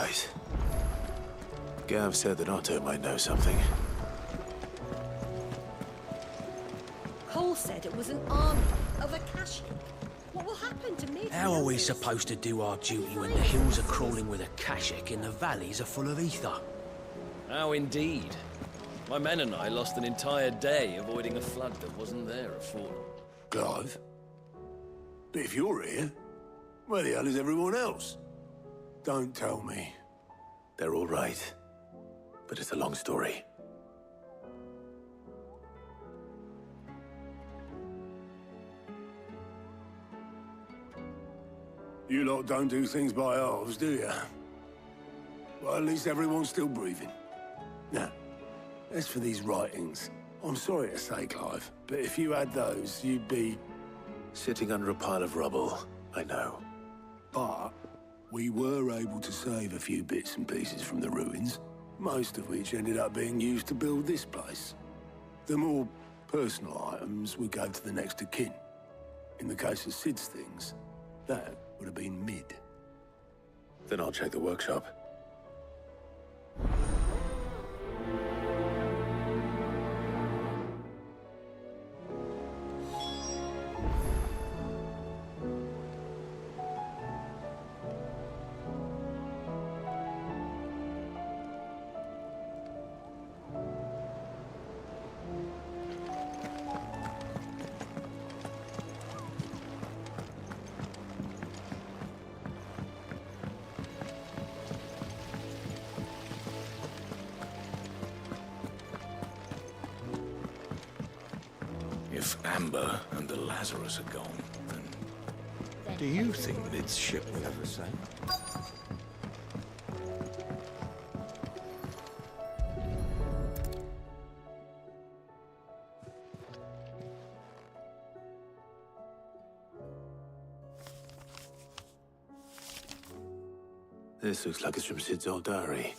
right. Gav said that Otto might know something. Cole said it was an army of Akashic. What will happen to me? How are we supposed to do our duty when the hills are crawling with Akashic and the valleys are full of ether? How indeed. My men and I lost an entire day avoiding a flood that wasn't there afore. Clive? But if you're here, where the hell is everyone else? Don't tell me. They're all right. But it's a long story. You lot don't do things by halves, do you? Well, at least everyone's still breathing. Now, as for these writings, I'm sorry to say, Clive, but if you had those, you'd be... Sitting under a pile of rubble, I know. But we were able to save a few bits and pieces from the ruins, most of which ended up being used to build this place. The more personal items we gave to the next of kin. In the case of Sid's things, that would have been mid. Then I'll check the workshop. If Amber and the Lazarus are gone, then... Do you think Mid's ship will ever sail? This looks like it's from Sid's old diary.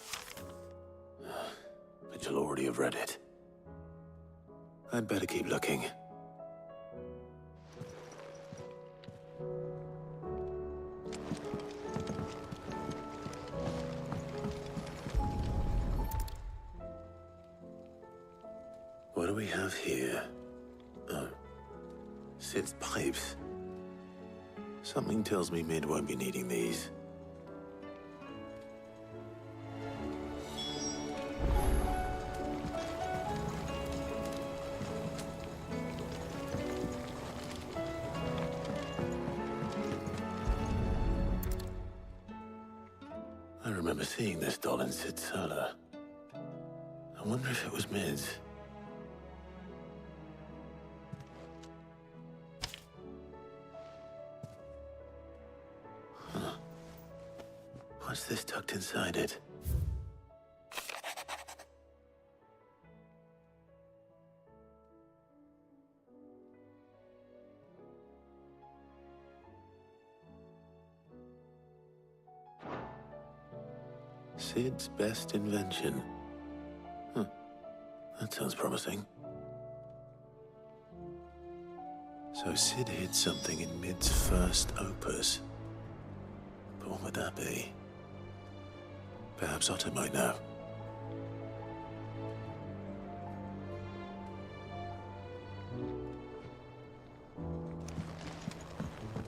But you'll already have read it. I'd better keep looking. What do we have here? Oh. Sid's pipes. Something tells me Mid won't be needing these. I remember seeing this doll in Sid's cellar. I wonder if it was Mid's. Huh. What's this tucked inside it? Sid's best invention. Huh. That sounds promising. So Sid hid something in Mid's first opus. But what would that be? Perhaps Otto might know.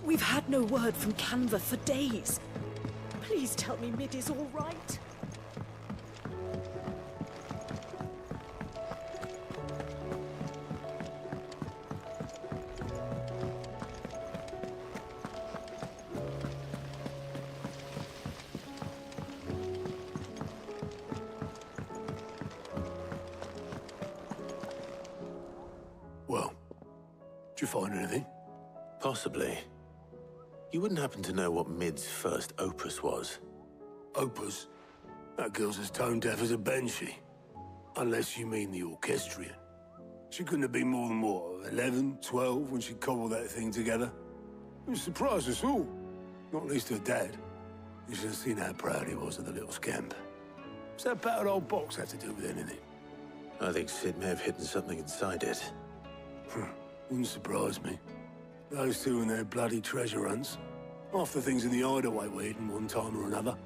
We've had no word from Kanver for days. Please tell me Mid is all right. Well, did you find anything? Possibly. You wouldn't happen to know what Mid's first opus was? Opus? That girl's as tone deaf as a banshee. Unless you mean the orchestrion. She couldn't have been more than, what, 11, 12 when she cobbled that thing together? It surprised us all. Not least her dad. You should have seen how proud he was of the little scamp. What's that battered old box have to do with anything? I think Sid may have hidden something inside it. Wouldn't surprise me. Those two and their bloody treasure hunts. Half the things in the Hideaway were hidden one time or another.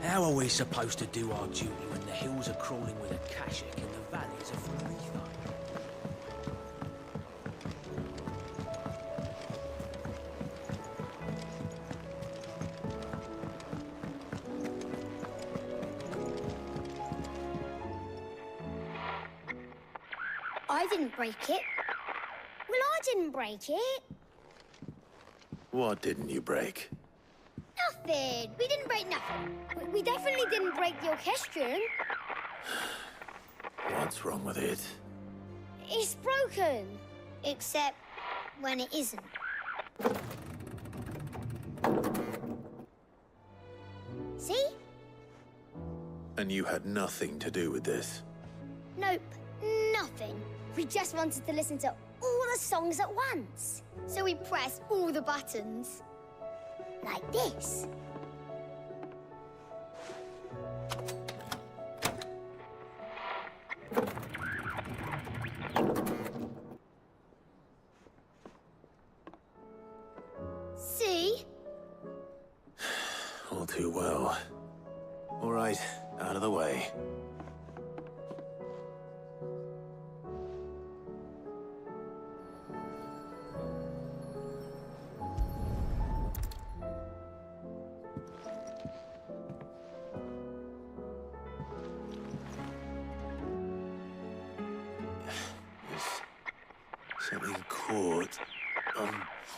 How are we supposed to do our duty when the hills are crawling with a kashik and the valleys are full of ether? I didn't break it. Well, I didn't break it. What didn't you break? Nothing. We didn't break nothing. We definitely didn't break the orchestrion. What's wrong with it? It's broken. Except when it isn't. See? And you had nothing to do with this? Nope. Nothing. We just wanted to listen to all the songs at once. So we pressed all the buttons. Like this. See? All too well. All right, out of the way. Something caught on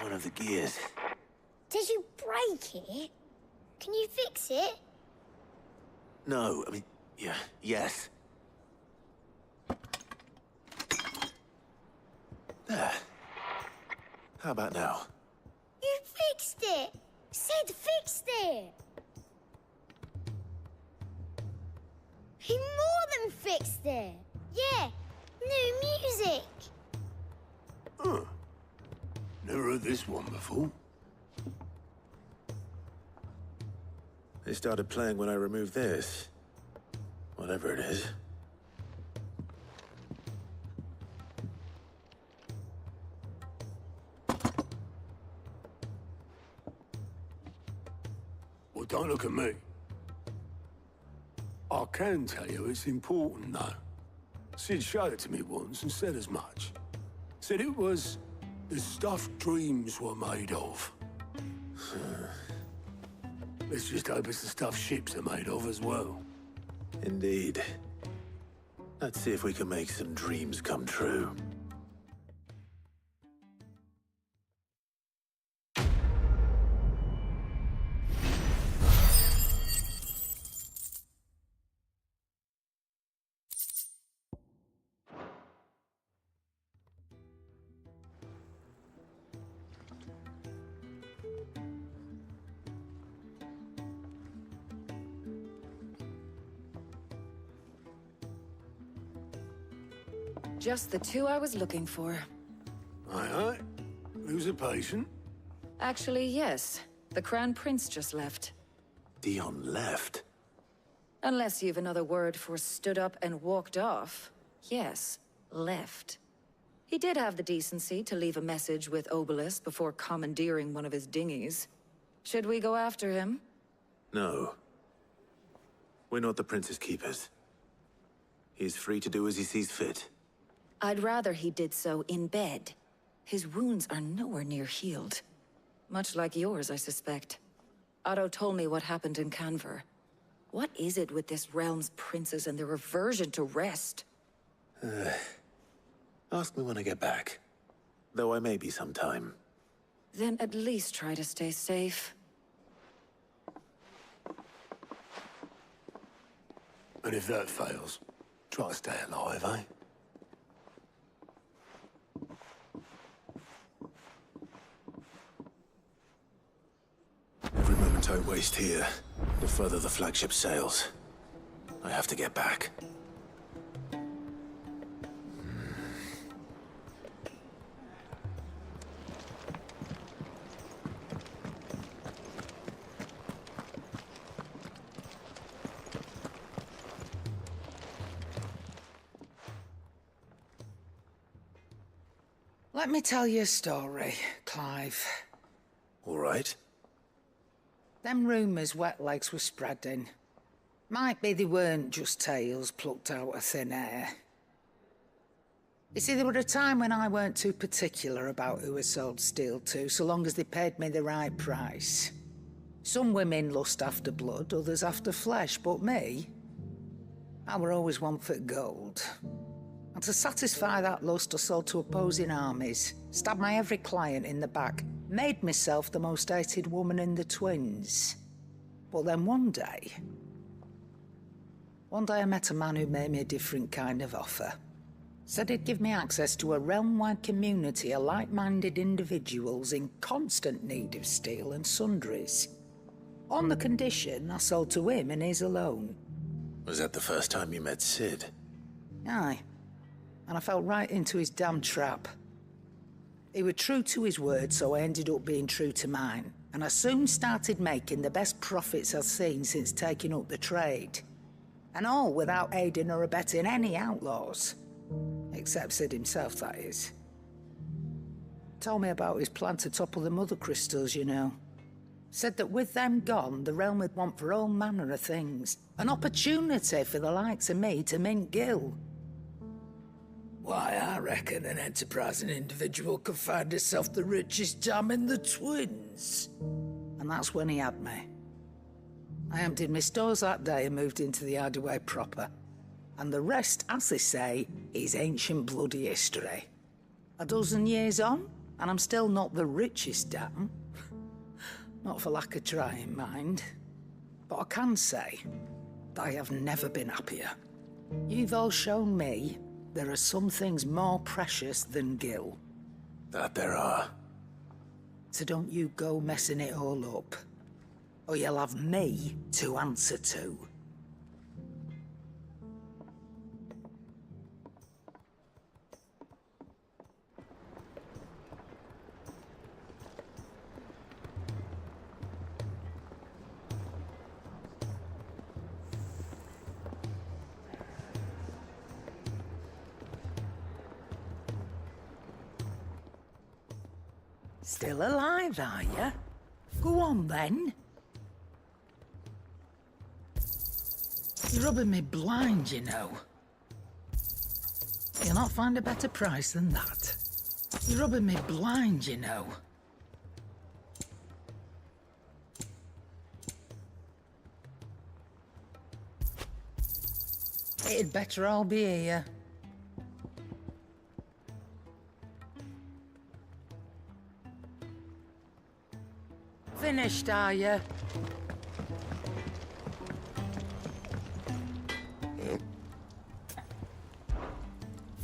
one of the gears. Did you break it? Can you fix it? No, I mean, yes. There. How about now? You fixed it! Sid fixed it! He more than fixed it! Yeah, new music! Huh. Never heard this one before. They started playing when I removed this. Whatever it is. Well, don't look at me. I can tell you it's important, though. Sid showed it to me once and said as much. Said it was the stuff dreams were made of. Let's just hope it's the stuff ships are made of as well. Indeed. Let's see if we can make some dreams come true. Just the two I was looking for. Aye. Who's a patient? Actually, yes. The Crown Prince just left. Dion left. Unless you've another word for stood up and walked off. Yes, left. He did have the decency to leave a message with Obelisk before commandeering one of his dinghies. Should we go after him? No. We're not the Prince's keepers. He's free to do as he sees fit. I'd rather he did so in bed. His wounds are nowhere near healed. Much like yours, I suspect. Otto told me what happened in Kanver. What is it with this realm's princes and their aversion to rest? Ask me when I get back. Though I may be sometime. Then at least try to stay safe. And if that fails, try to stay alive, eh? Every moment I waste here, the further the flagship sails. I have to get back. Let me tell you a story, Clive. All right. Them rumours Wet Legs were spreading. Might be they weren't just tales plucked out of thin air. You see, there were a time when I weren't too particular about who I sold steel to, so long as they paid me the right price. Some women lust after blood, others after flesh, but me, I were always one for gold. And to satisfy that lust, I sold to opposing armies, stabbed my every client in the back, made myself the most hated woman in the twins. But then one day I met a man who made me a different kind of offer. Said he'd give me access to a realm-wide community of like-minded individuals in constant need of steel and sundries. On the condition I sold to him and his alone. Was that the first time you met Sid? Aye. And I fell right into his damn trap. He was true to his word, so I ended up being true to mine. And I soon started making the best profits I've seen since taking up the trade. And all without aiding or abetting any outlaws. Except Sid himself, that is. Told me about his plan to topple the mother crystals, you know. Said that with them gone, the realm would want for all manner of things. An opportunity for the likes of me to mint gil. Why, I reckon an enterprising individual could find himself the richest dam in the twins. And that's when he had me. I emptied my stores that day and moved into the Hideaway proper. And the rest, as they say, is ancient bloody history. A dozen years on, and I'm still not the richest dam. Not for lack of trying, mind. But I can say that I have never been happier. You've all shown me there are some things more precious than gil. That there are. So don't you go messing it all up, or you'll have me to answer to. Still alive, are you? Go on, then. You're rubbing me blind, you know. You'll not find a better price than that. You're rubbing me blind, you know. It'd better all be here. Finished, are you? Yep.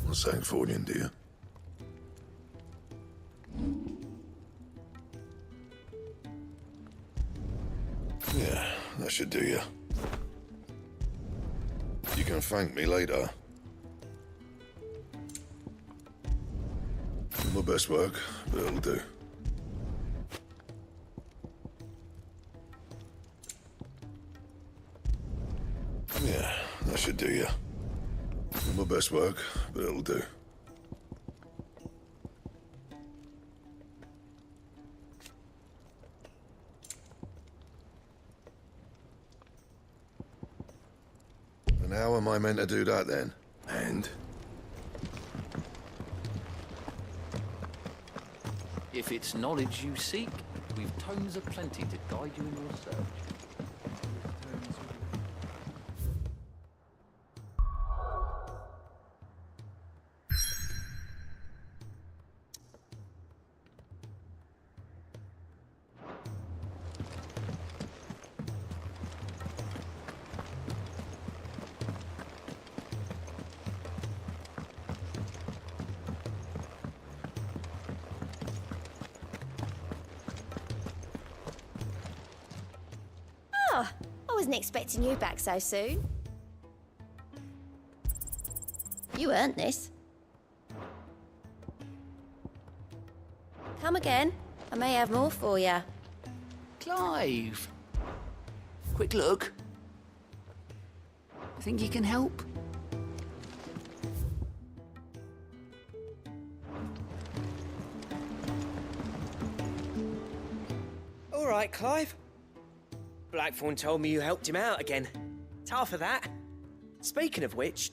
What's that for you, dear? Yeah, that should do you. You can thank me later. My best work, but it'll do. Yeah, that should do you. My best work, but it'll do. And how am I meant to do that then? And? If it's knowledge you seek, we've tomes aplenty to guide you in your search. I wasn't expecting you back so soon. You earned this. Come again. I may have more for you. Clive! Quick look. Think you can help? All right, Clive. Blackthorn told me you helped him out again. It's half of that. Speaking of which,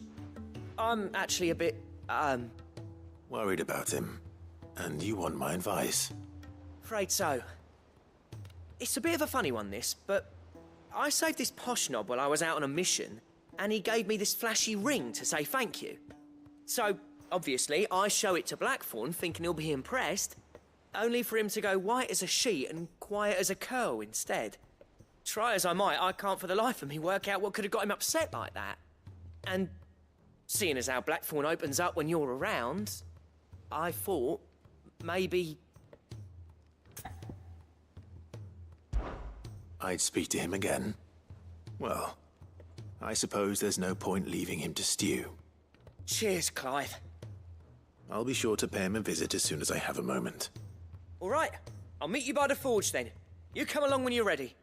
I'm actually a bit, Worried about him. And you want my advice? afraid so. It's a bit of a funny one, this, but I saved this posh knob while I was out on a mission, and he gave me this flashy ring to say thank you. So, obviously, I show it to Blackthorn, thinking he'll be impressed, only for him to go white as a sheet and quiet as a curl instead. Try as I might, I can't for the life of me work out what could have got him upset like that. And seeing as how Blackthorn opens up when you're around, I thought maybe... I'd speak to him again. Well, I suppose there's no point leaving him to stew. Cheers, Clive. I'll be sure to pay him a visit as soon as I have a moment. All right, I'll meet you by the forge then. You come along when you're ready.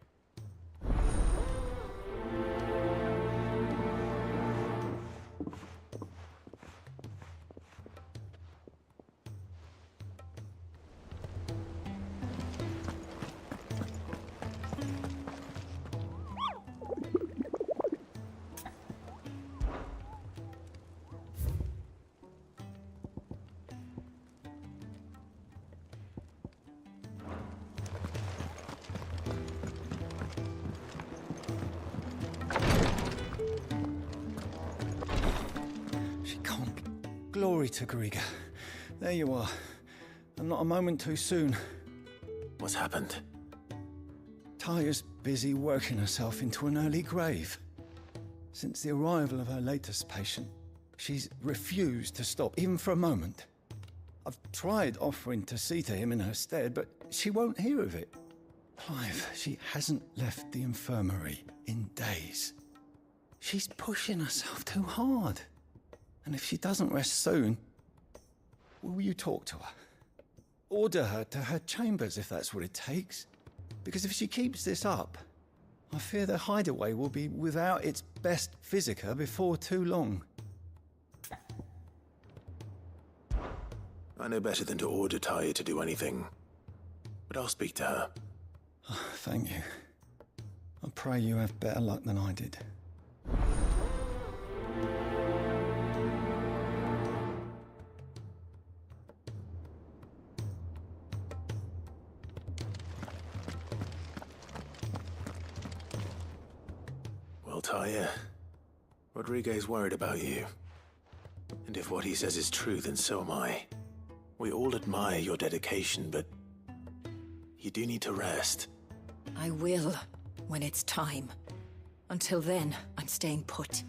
Glory to Griga. There you are. And not a moment too soon. What's happened? Taya's busy working herself into an early grave. Since the arrival of her latest patient, she's refused to stop, even for a moment. I've tried offering to see to him in her stead, but she won't hear of it. Clive, she hasn't left the infirmary in days. She's pushing herself too hard. And if she doesn't rest soon, will you talk to her? Order her to her chambers if that's what it takes. Because if she keeps this up, I fear the Hideaway will be without its best physica before too long. I know better than to order Taya to do anything. But I'll speak to her. Oh, thank you. I pray you have better luck than I did. Taya, Rodriguez worried about you. And if what he says is true, then so am I. We all admire your dedication, but you do need to rest. I will, when it's time. Until then, I'm staying put.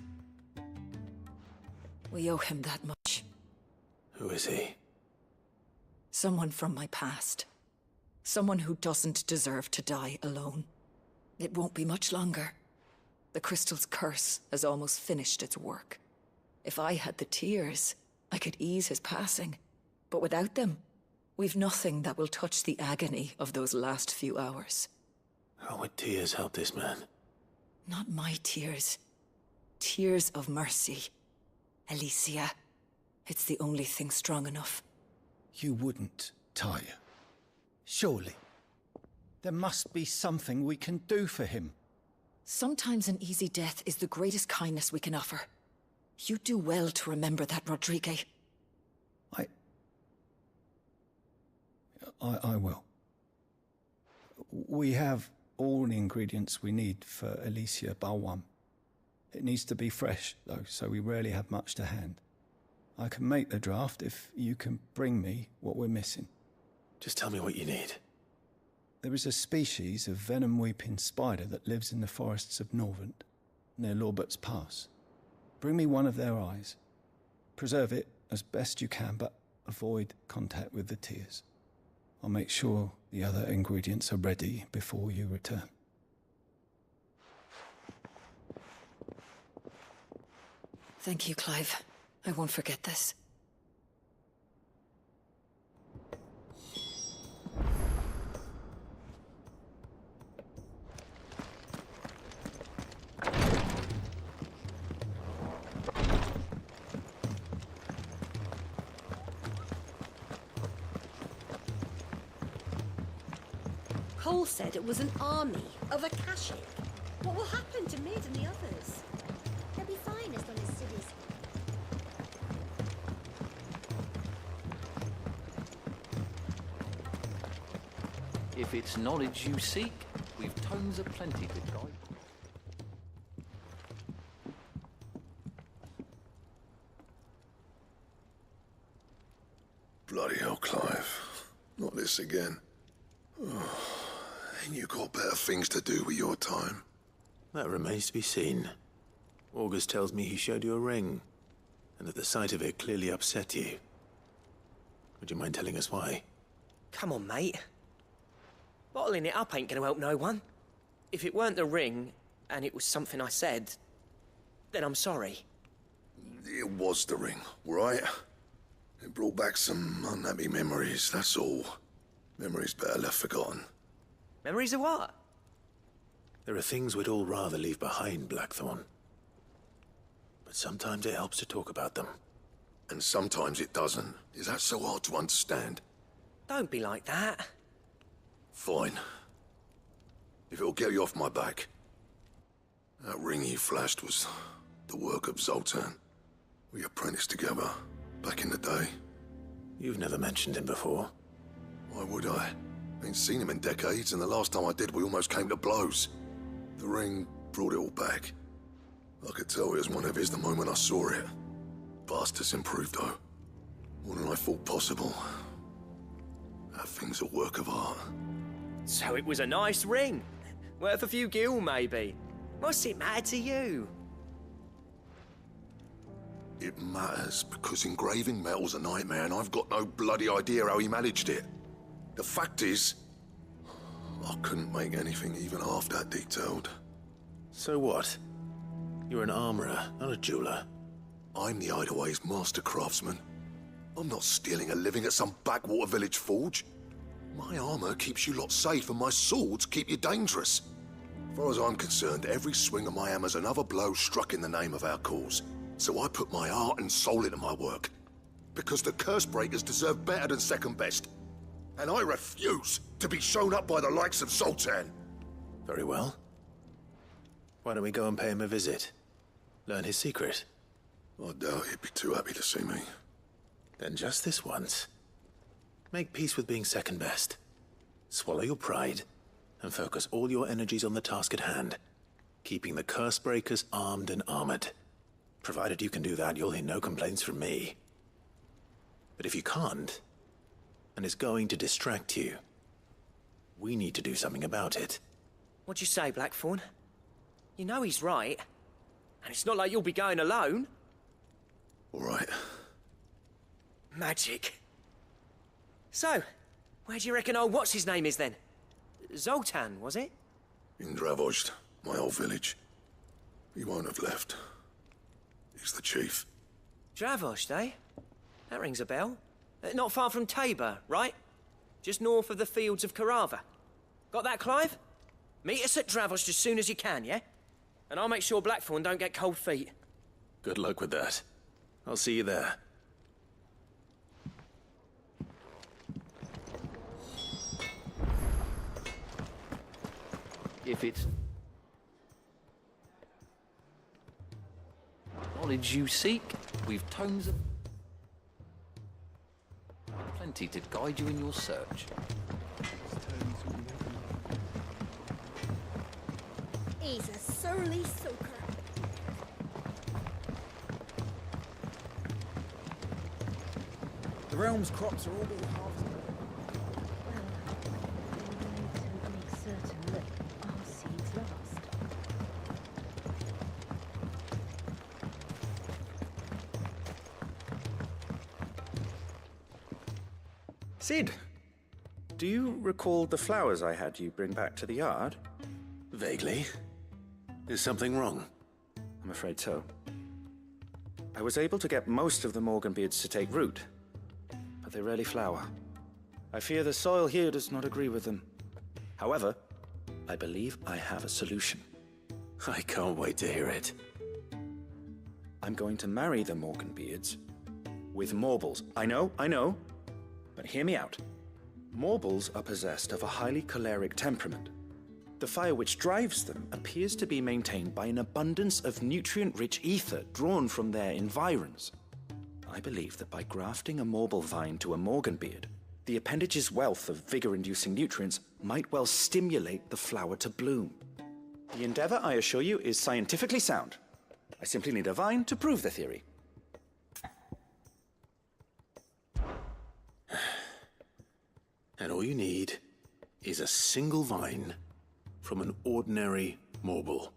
We owe him that much. Who is he? Someone from my past. Someone who doesn't deserve to die alone. It won't be much longer. The crystal's curse has almost finished its work. If I had the tears, I could ease his passing. But without them, we've nothing that will touch the agony of those last few hours. How would tears help this man? Not my tears. Tears of mercy. Alicia. It's the only thing strong enough. You wouldn't, Taya. Surely. There must be something we can do for him. Sometimes an easy death is the greatest kindness we can offer. You do well to remember that, Rodriguez. I will. We have all the ingredients we need for Alicia Balwam. It needs to be fresh, though, so we rarely have much to hand. I can make the draft if you can bring me what we're missing. Just tell me what you need. There is a species of venom-weeping spider that lives in the forests of Norvent, near Lorbert's Pass. Bring me one of their eyes. Preserve it as best you can, but avoid contact with the tears. I'll make sure the other ingredients are ready before you return. Thank you, Clive. I won't forget this. Cole said it was an army of Akashic. What will happen to Mid and the others? They'll be fine as long as Sid is. If it's knowledge you seek, we've tomes aplenty to guide. Bloody hell, Clive. Not this again. Oh, ain't you got better things to do with your time? That remains to be seen. August tells me he showed you a ring, and that the sight of it clearly upset you. Would you mind telling us why? Come on, mate. Bottling it up ain't gonna help no one. If it weren't the ring, and it was something I said, then I'm sorry. It was the ring, right? It brought back some unhappy memories, that's all. Memories better left forgotten. Memories of what? There are things we'd all rather leave behind, Blackthorn. But sometimes it helps to talk about them. And sometimes it doesn't. Is that so hard to understand? Don't be like that. Fine. If it'll get you off my back. That ring you flashed was the work of Zoltan. We apprenticed together, back in the day. You've never mentioned him before. Why would I? Ain't seen him in decades, and the last time I did, we almost came to blows. The ring brought it all back. I could tell it was one of his the moment I saw it. Bastard's improved, though. More than I thought possible. That thing's a work of art. So it was a nice ring. Worth a few gil, maybe. What's it matter to you? It matters because engraving metal's a nightmare, and I've got no bloody idea how he managed it. The fact is, I couldn't make anything even half that detailed. So what? You're an armorer, not a jeweler. I'm the Hideaway's master craftsman. I'm not stealing a living at some backwater village forge. My armor keeps you lot safe, and my swords keep you dangerous. As far as I'm concerned, every swing of my hammer's another blow struck in the name of our cause. So I put my heart and soul into my work. Because the curse breakers deserve better than second best. And I refuse to be shown up by the likes of Zoltan. Very well. Why don't we go and pay him a visit? Learn his secret. I doubt he'd be too happy to see me. Then just this once. Make peace with being second best. Swallow your pride, and focus all your energies on the task at hand. Keeping the curse breakers armed and armored. Provided you can do that, you'll hear no complaints from me. But if you can't, and it's going to distract you, we need to do something about it. What'd you say, Blackthorn? You know he's right. And it's not like you'll be going alone. All right. Magic. So, where do you reckon old what's-his-name is then? Zoltan, was it? In Dravozd, my old village. He won't have left. He's the chief. Dravozd, eh? That rings a bell. Not far from Tabor, right? Just north of the fields of Karava. Got that, Clive? Meet us at Dravozd as soon as you can, yeah? And I'll make sure Blackthorn don't get cold feet. Good luck with that. I'll see you there. If it's knowledge you seek, we've tomes of plenty to guide you in your search. He's a surly soaker. The realm's crops are all being harvested. Make certain that our seeds last. Sid, do you recall the flowers I had you bring back to the yard? Vaguely. Is something wrong? I'm afraid so. I was able to get most of the Morganbeards to take root, but they rarely flower. I fear the soil here does not agree with them. However, I believe I have a solution. I can't wait to hear it. I'm going to marry the Morganbeards with Morbles. I know, but hear me out. Morbles are possessed of a highly choleric temperament. The fire which drives them appears to be maintained by an abundance of nutrient-rich ether drawn from their environs. I believe that by grafting a marble vine to a Morganbeard, the appendage's wealth of vigor-inducing nutrients might well stimulate the flower to bloom. The endeavor, I assure you, is scientifically sound. I simply need a vine to prove the theory. And all you need is a single vine from an ordinary marble.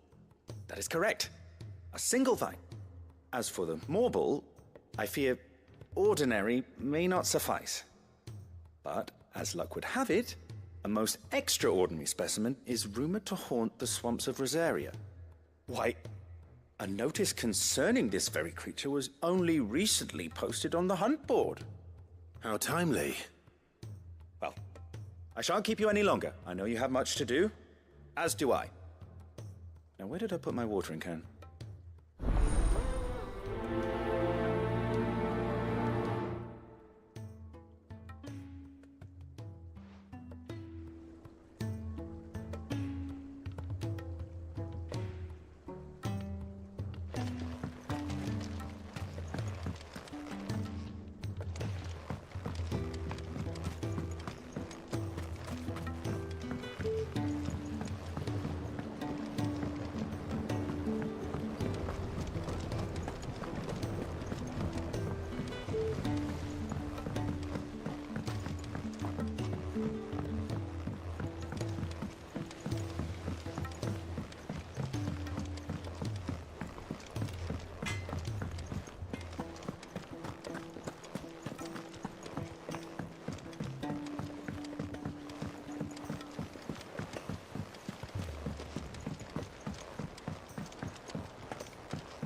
That is correct. A single vine. As for the marble, I fear ordinary may not suffice. But, as luck would have it, a most extraordinary specimen is rumored to haunt the swamps of Rosaria. Why, a notice concerning this very creature was only recently posted on the hunt board. How timely. Well, I shan't keep you any longer. I know you have much to do, as do I. Now, where did I put my watering can?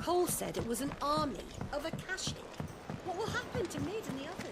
Cole said it was an army of Akashic. What will happen to Mid and the others?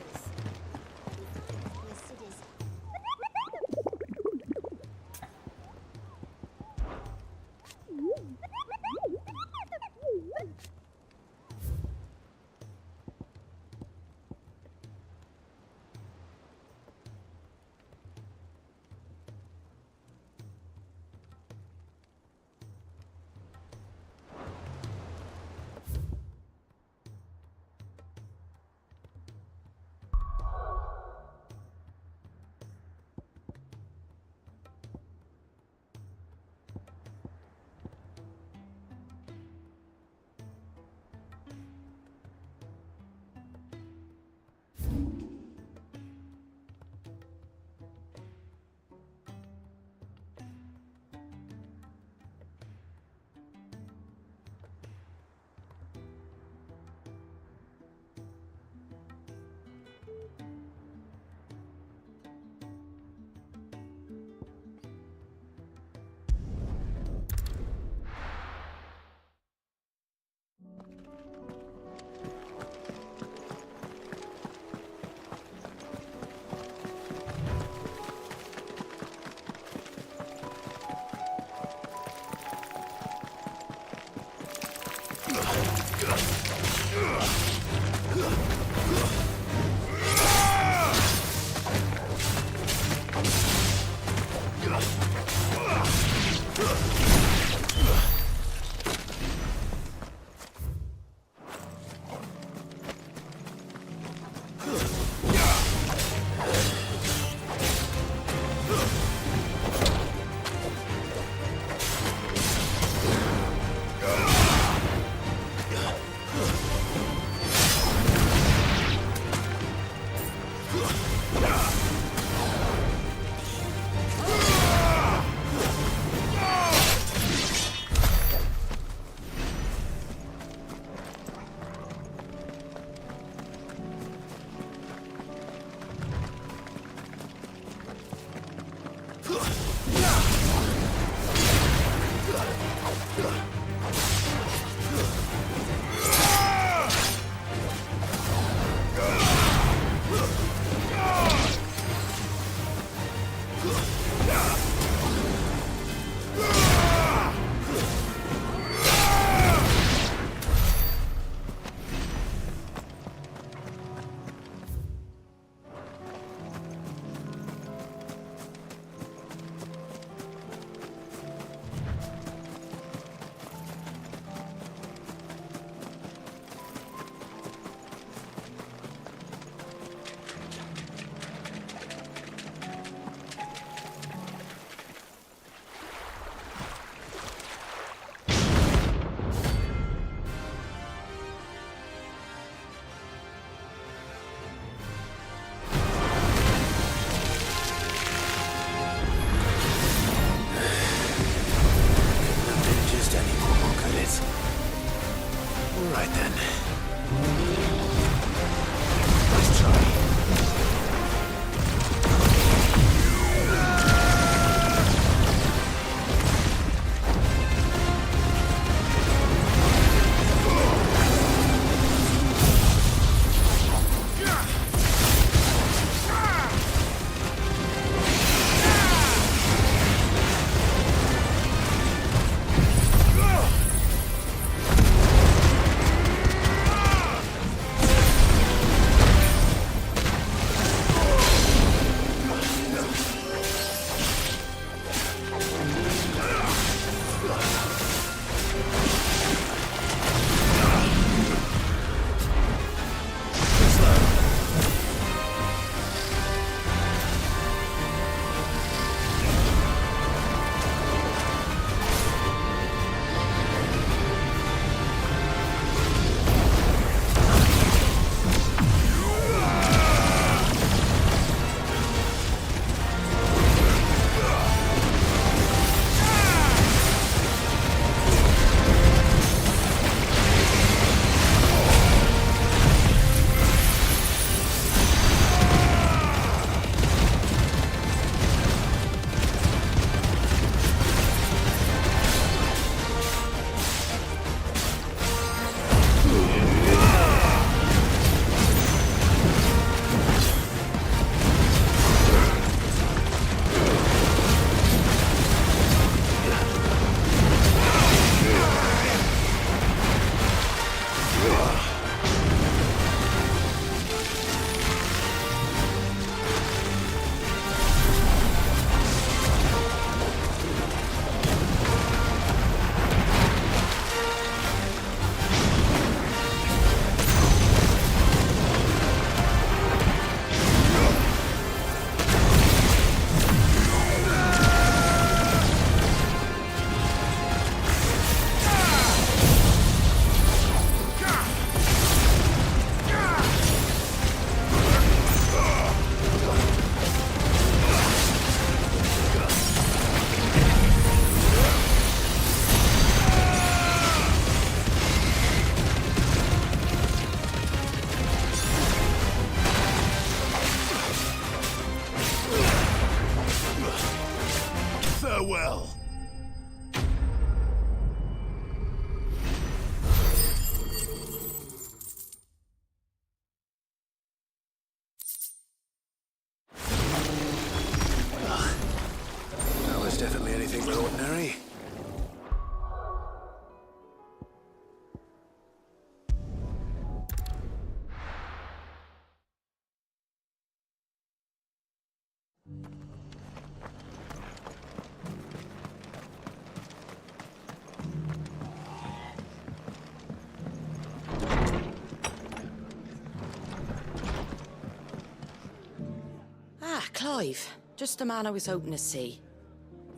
Clive. Just a man I was hoping to see.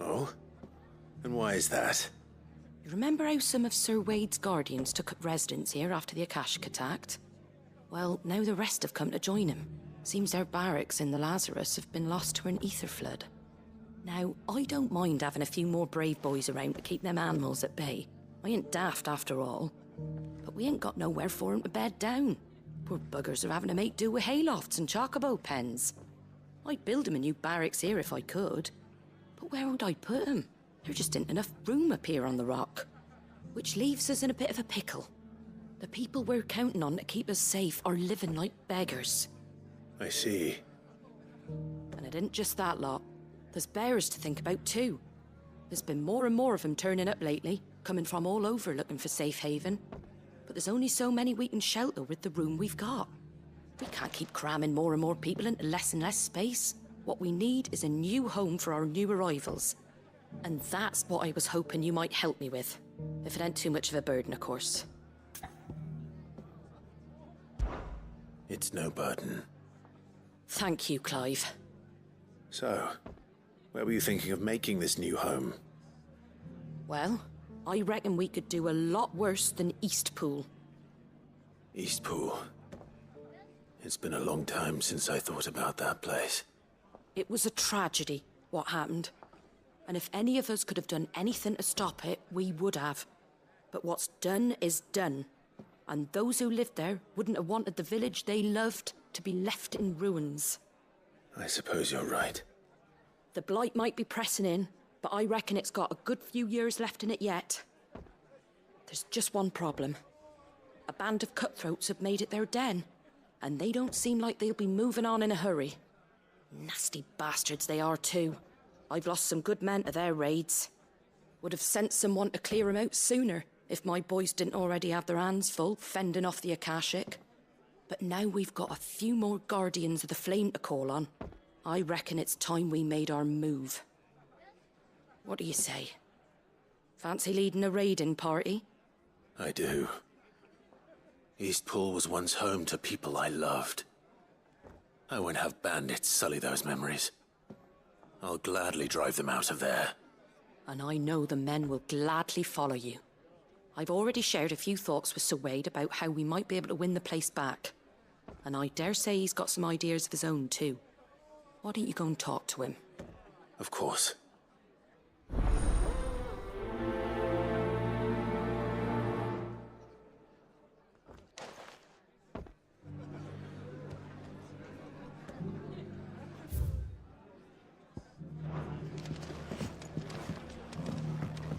Oh? And why is that? You remember how some of Sir Wade's guardians took up residence here after the Akashic attacked? Well, now the rest have come to join him. Seems their barracks in the Lazarus have been lost to an ether flood. Now, I don't mind having a few more brave boys around to keep them animals at bay. I ain't daft after all. But we ain't got nowhere for 'em to bed down. Poor buggers are having to make do with haylofts and chocobo pens. I'd build 'em a new barracks here if I could. But where would I put 'em? There just ain't enough room up here on the rock. Which leaves us in a bit of a pickle. The people we're counting on to keep us safe are living like beggars. I see. And it isn't just that lot. There's bears to think about too. There's been more and more of them turning up lately, coming from all over looking for safe haven. But there's only so many we can shelter with the room we've got. We can't keep cramming more and more people into less and less space. What we need is a new home for our new arrivals. And that's what I was hoping you might help me with. If it ain't too much of a burden, of course. It's no burden. Thank you, Clive. So, where were you thinking of making this new home? Well, I reckon we could do a lot worse than Eastpool. Eastpool. It's been a long time since I thought about that place. It was a tragedy, what happened. And if any of us could have done anything to stop it, we would have. But what's done is done. And those who lived there wouldn't have wanted the village they loved to be left in ruins. I suppose you're right. The blight might be pressing in, but I reckon it's got a good few years left in it yet. There's just one problem. A band of cutthroats have made it their den, and they don't seem like they'll be moving on in a hurry. Nasty bastards they are too. I've lost some good men to their raids. Would have sent someone to clear 'em out sooner, if my boys didn't already have their hands full fending off the Akashic. But now we've got a few more Guardians of the Flame to call on. I reckon it's time we made our move. What do you say? Fancy leading a raiding party? I do. Eastpool was once home to people I loved. I won't have bandits sully those memories. I'll gladly drive them out of there. And I know the men will gladly follow you. I've already shared a few thoughts with Sir Wade about how we might be able to win the place back. And I dare say he's got some ideas of his own too. Why don't you go and talk to him? Of course.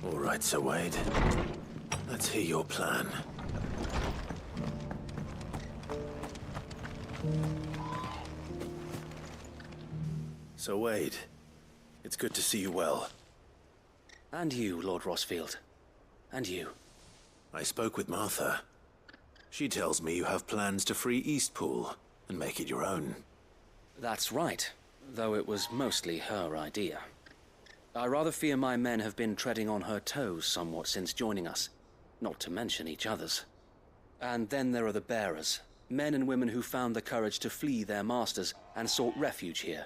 All right, Sir Wade. Let's hear your plan. So Wade, it's good to see you well. And you, Lord Rosfield. And you. I spoke with Martha. She tells me you have plans to free Eastpool and make it your own. That's right, though it was mostly her idea. I rather fear my men have been treading on her toes somewhat since joining us, not to mention each other's. And then there are the bearers, men and women who found the courage to flee their masters and sought refuge here.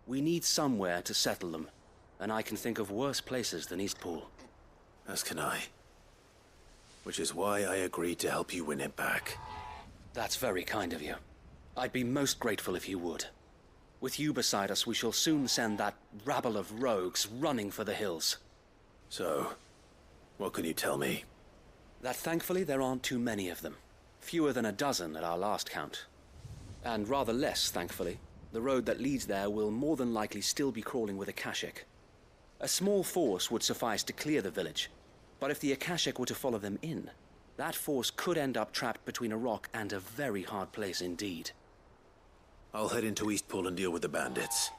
We need somewhere to settle them, and I can think of worse places than Eastpool. As can I. Which is why I agreed to help you win it back. That's very kind of you. I'd be most grateful if you would. With you beside us, we shall soon send that rabble of rogues running for the hills. So, what can you tell me? That thankfully there aren't too many of them. Fewer than a dozen at our last count. And rather less, thankfully. The road that leads there will more than likely still be crawling with Akashic. A small force would suffice to clear the village, but if the Akashic were to follow them in, that force could end up trapped between a rock and a very hard place indeed. I'll head into Eastpool and deal with the bandits.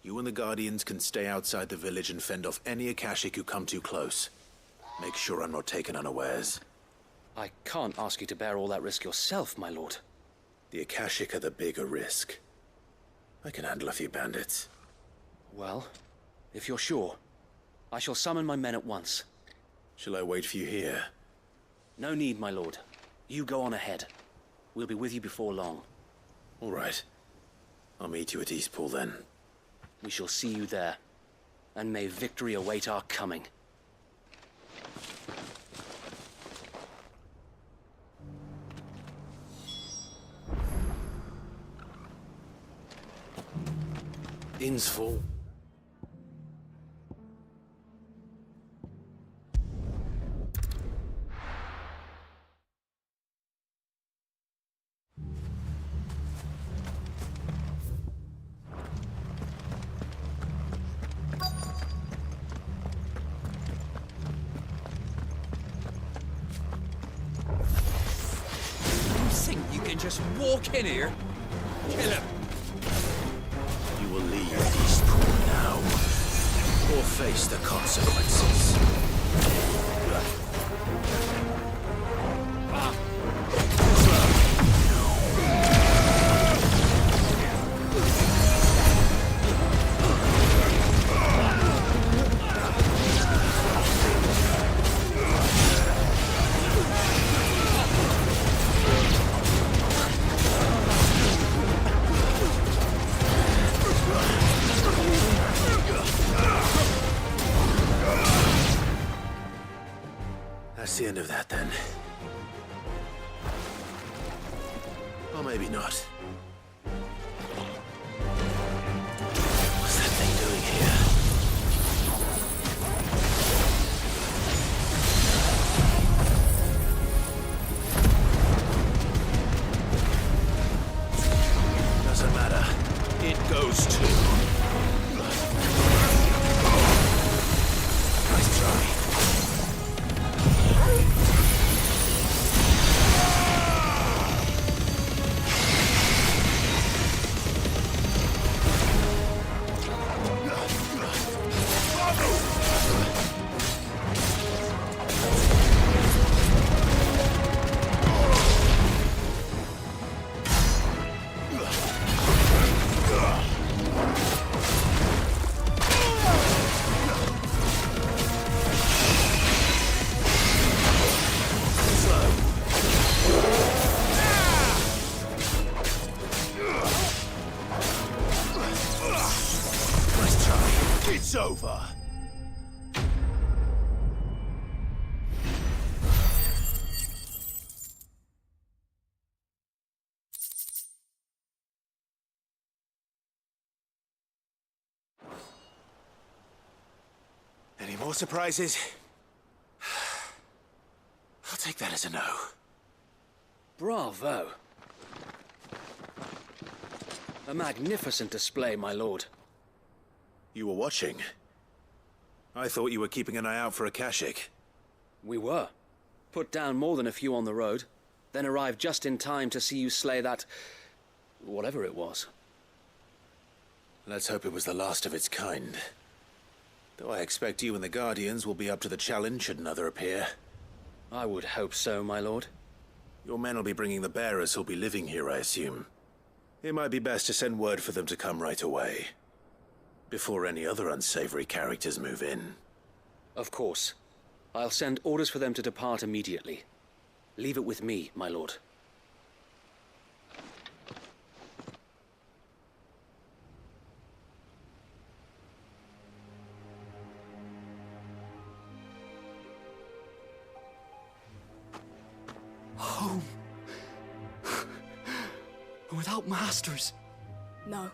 You and the Guardians can stay outside the village and fend off any Akashic who come too close. Make sure I'm not taken unawares. I can't ask you to bear all that risk yourself, my lord. The Akashic are the bigger risk. I can handle a few bandits. Well, if you're sure, I shall summon my men at once. Shall I wait for you here? No need, my lord. You go on ahead. We'll be with you before long. All right. I'll meet you at Eastpool then. We shall see you there, and may victory await our coming. Inn's full. You can just walk in here, kill him. You will leave Eastpool now, or face the consequences. That's the end of that, then. Or maybe not. What's that thing doing here? Doesn't matter. It goes too. Nice try. It's over. Any more surprises? I'll take that as a no. Bravo. A magnificent display, my lord. You were watching. I thought you were keeping an eye out for a Kashik. We were. Put down more than a few on the road, then arrived just in time to see you slay that... whatever it was. Let's hope it was the last of its kind. Though I expect you and the Guardians will be up to the challenge should another appear. I would hope so, my lord. Your men will be bringing the bearers who'll be living here, I assume. It might be best to send word for them to come right away, before any other unsavory characters move in. Of course. I'll send orders for them to depart immediately. Leave it with me, my lord. Home. Without masters. No.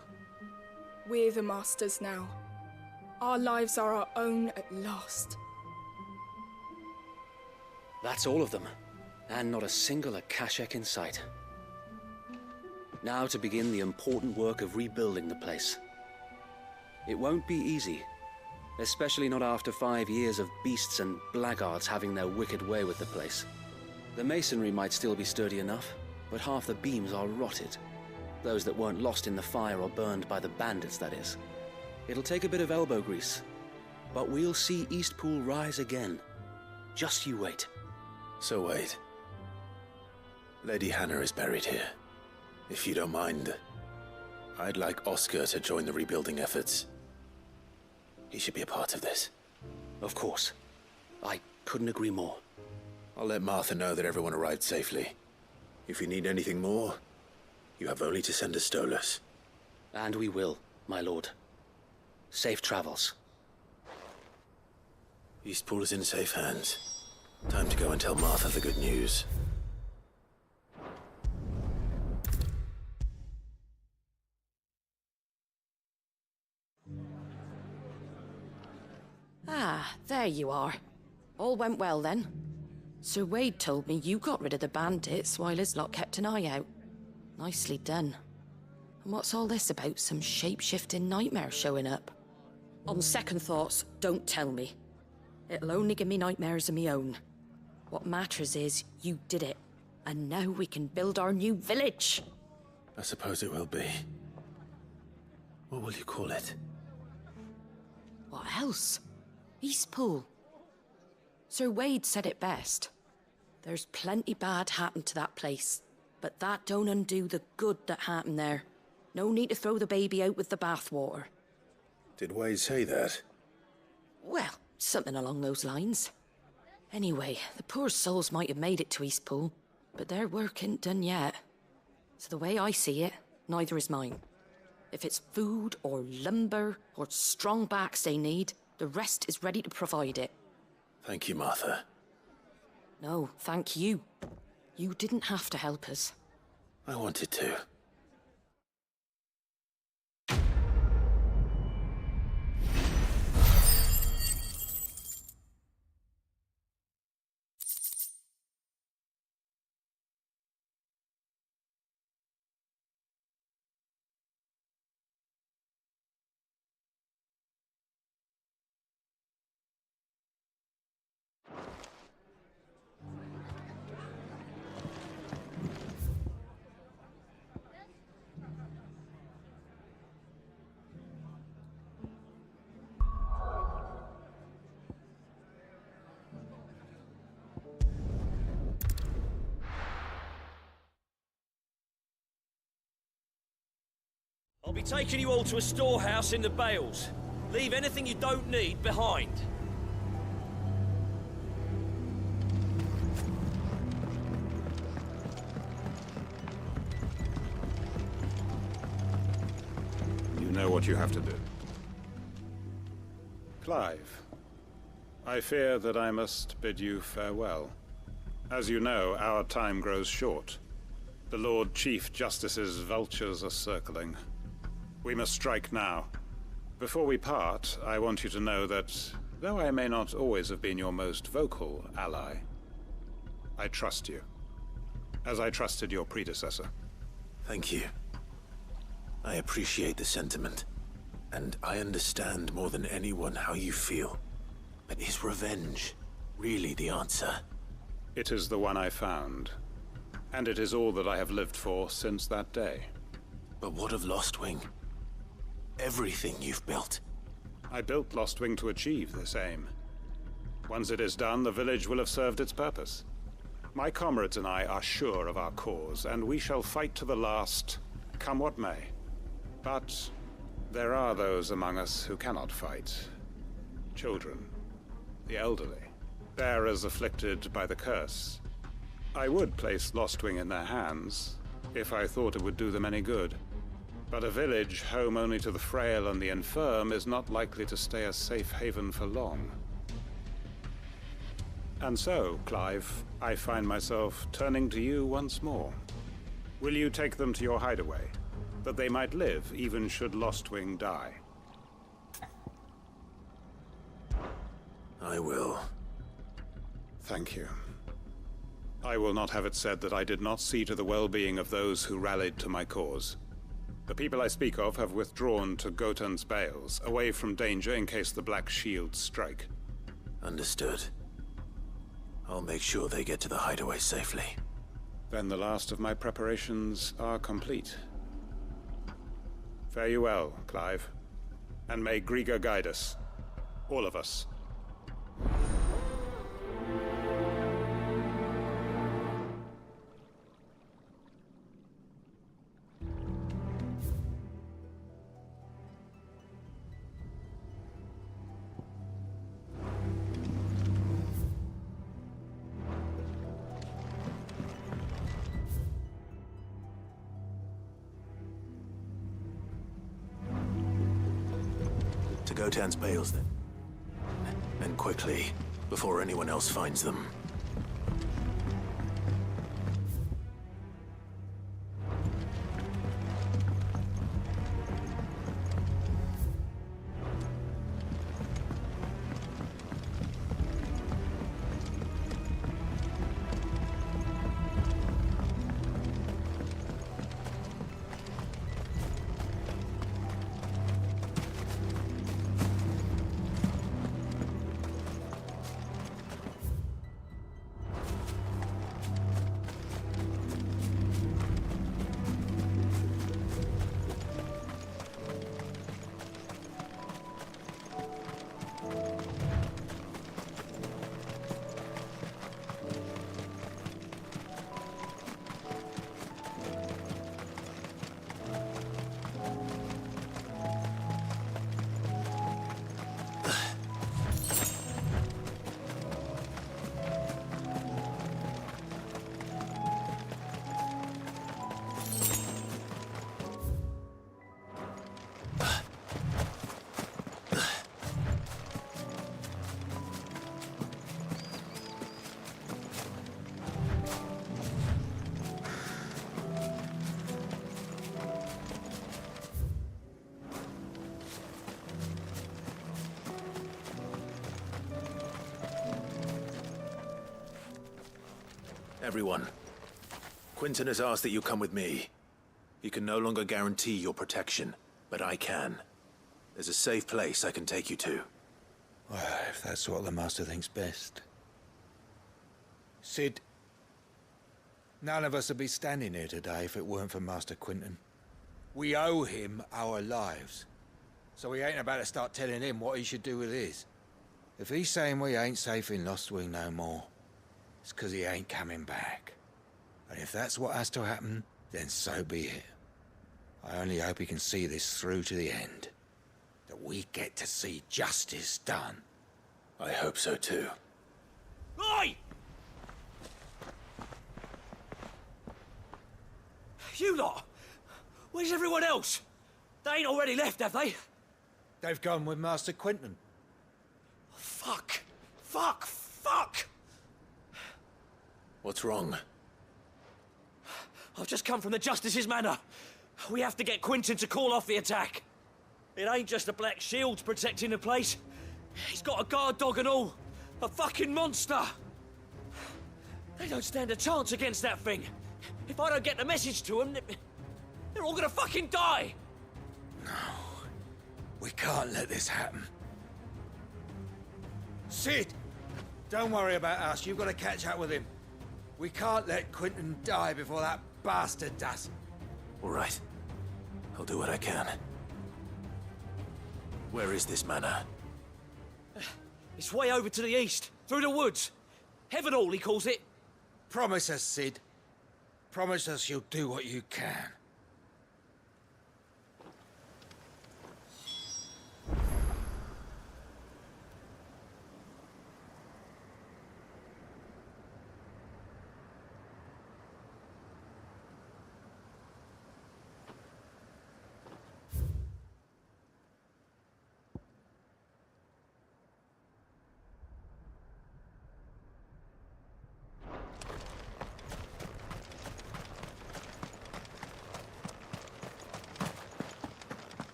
We're the masters now. Our lives are our own at last. That's all of them. And not a single Akashek in sight. Now to begin the important work of rebuilding the place. It won't be easy. Especially not after 5 years of beasts and blackguards having their wicked way with the place. The masonry might still be sturdy enough, but half the beams are rotted. Those that weren't lost in the fire or burned by the bandits, that is. It'll take a bit of elbow grease, but we'll see Eastpool rise again. Just you wait. So wait. Lady Hannah is buried here. If you don't mind, I'd like Oscar to join the rebuilding efforts. He should be a part of this. Of course. I couldn't agree more. I'll let Martha know that everyone arrived safely. If you need anything more, you have only to send a Stolas. And we will, my lord. Safe travels. Eastpool is in safe hands. Time to go and tell Martha the good news. Ah, there you are. All went well then. Sir Wade told me you got rid of the bandits while his lot kept an eye out. Nicely done. And what's all this about some shape-shifting nightmare showing up? On second thoughts, don't tell me. It'll only give me nightmares of me own. What matters is you did it. And now we can build our new village. I suppose it will be. What will you call it? What else? Eastpool. Sir Wade said it best. There's plenty bad happened to that place, but that don't undo the good that happened there. No need to throw the baby out with the bathwater. Did Wade say that? Well, something along those lines. Anyway, the poor souls might have made it to Eastpool, but their work ain't done yet. So the way I see it, neither is mine. If it's food or lumber or strong backs they need, the rest is ready to provide it. Thank you, Martha. No, thank you. You didn't have to help us. I wanted to. I'll be taking you all to a storehouse in the Bales. Leave anything you don't need behind. You know what you have to do. Clive, I fear that I must bid you farewell. As you know, our time grows short. The Lord Chief Justice's vultures are circling. We must strike now. Before we part, I want you to know that, though I may not always have been your most vocal ally, I trust you, as I trusted your predecessor. Thank you. I appreciate the sentiment, and I understand more than anyone how you feel. But is revenge really the answer? It is the one I found, and it is all that I have lived for since that day. But what of Lostwing? Everything you've built. I built Lostwing to achieve this aim. Once it is done, the village will have served its purpose. My comrades and I are sure of our cause, and we shall fight to the last, come what may. But there are those among us who cannot fight. Children, the elderly, bearers afflicted by the curse. I would place Lostwing in their hands, if I thought it would do them any good. But a village home only to the frail and the infirm is not likely to stay a safe haven for long. And so, Clive, I find myself turning to you once more. Will you take them to your hideaway, that they might live even should Lostwing die? I will. Thank you. I will not have it said that I did not see to the well-being of those who rallied to my cause. The people I speak of have withdrawn to Gotan's Bales, away from danger in case the Black Shields strike. Understood. I'll make sure they get to the hideaway safely. Then the last of my preparations are complete. Fare you well, Clive. And may Griga guide us. All of us. Gotan's bales, then. And quickly, before anyone else finds them. Everyone, Quinton has asked that you come with me. He can no longer guarantee your protection, but I can. There's a safe place I can take you to. Well, if that's what the Master thinks best. Sid, none of us would be standing here today if it weren't for Master Quinton. We owe him our lives. So we ain't about to start telling him what he should do with his. If he's saying we ain't safe in Lostwing no more, it's 'cause he ain't coming back. And if that's what has to happen, then so be it. I only hope he can see this through to the end. That we get to see justice done. I hope so too. Oi! You lot! Where's everyone else? They ain't already left, have they? They've gone with Master Quinton. Fuck! Fuck! Fuck! What's wrong? I've just come from the Justice's manor. We have to get Quinton to call off the attack. It ain't just the Black Shields protecting the place. He's got a guard dog and all. A fucking monster. They don't stand a chance against that thing. If I don't get the message to them, they're all gonna fucking die. No. We can't let this happen. Sid! Don't worry about us. You've got to catch up with him. We can't let Quinton die before that bastard does. All right. I'll do what I can. Where is this manor? It's way over to the east, through the woods. Heaven Hall, he calls it. Promise us, Sid. Promise us you'll do what you can.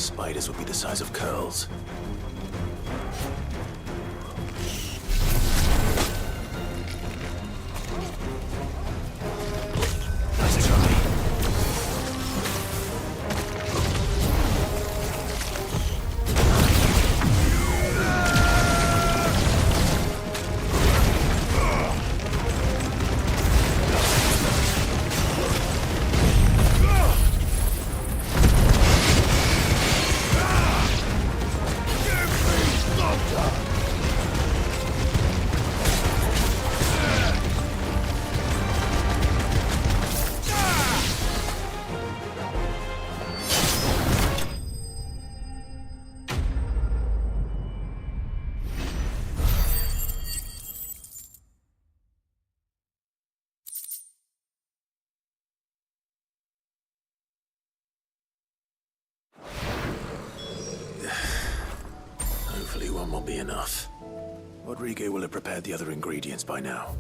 spiders would be the size of curls. Nice try. Hopefully one won't be enough. Rodrigo will have prepared the other ingredients by now.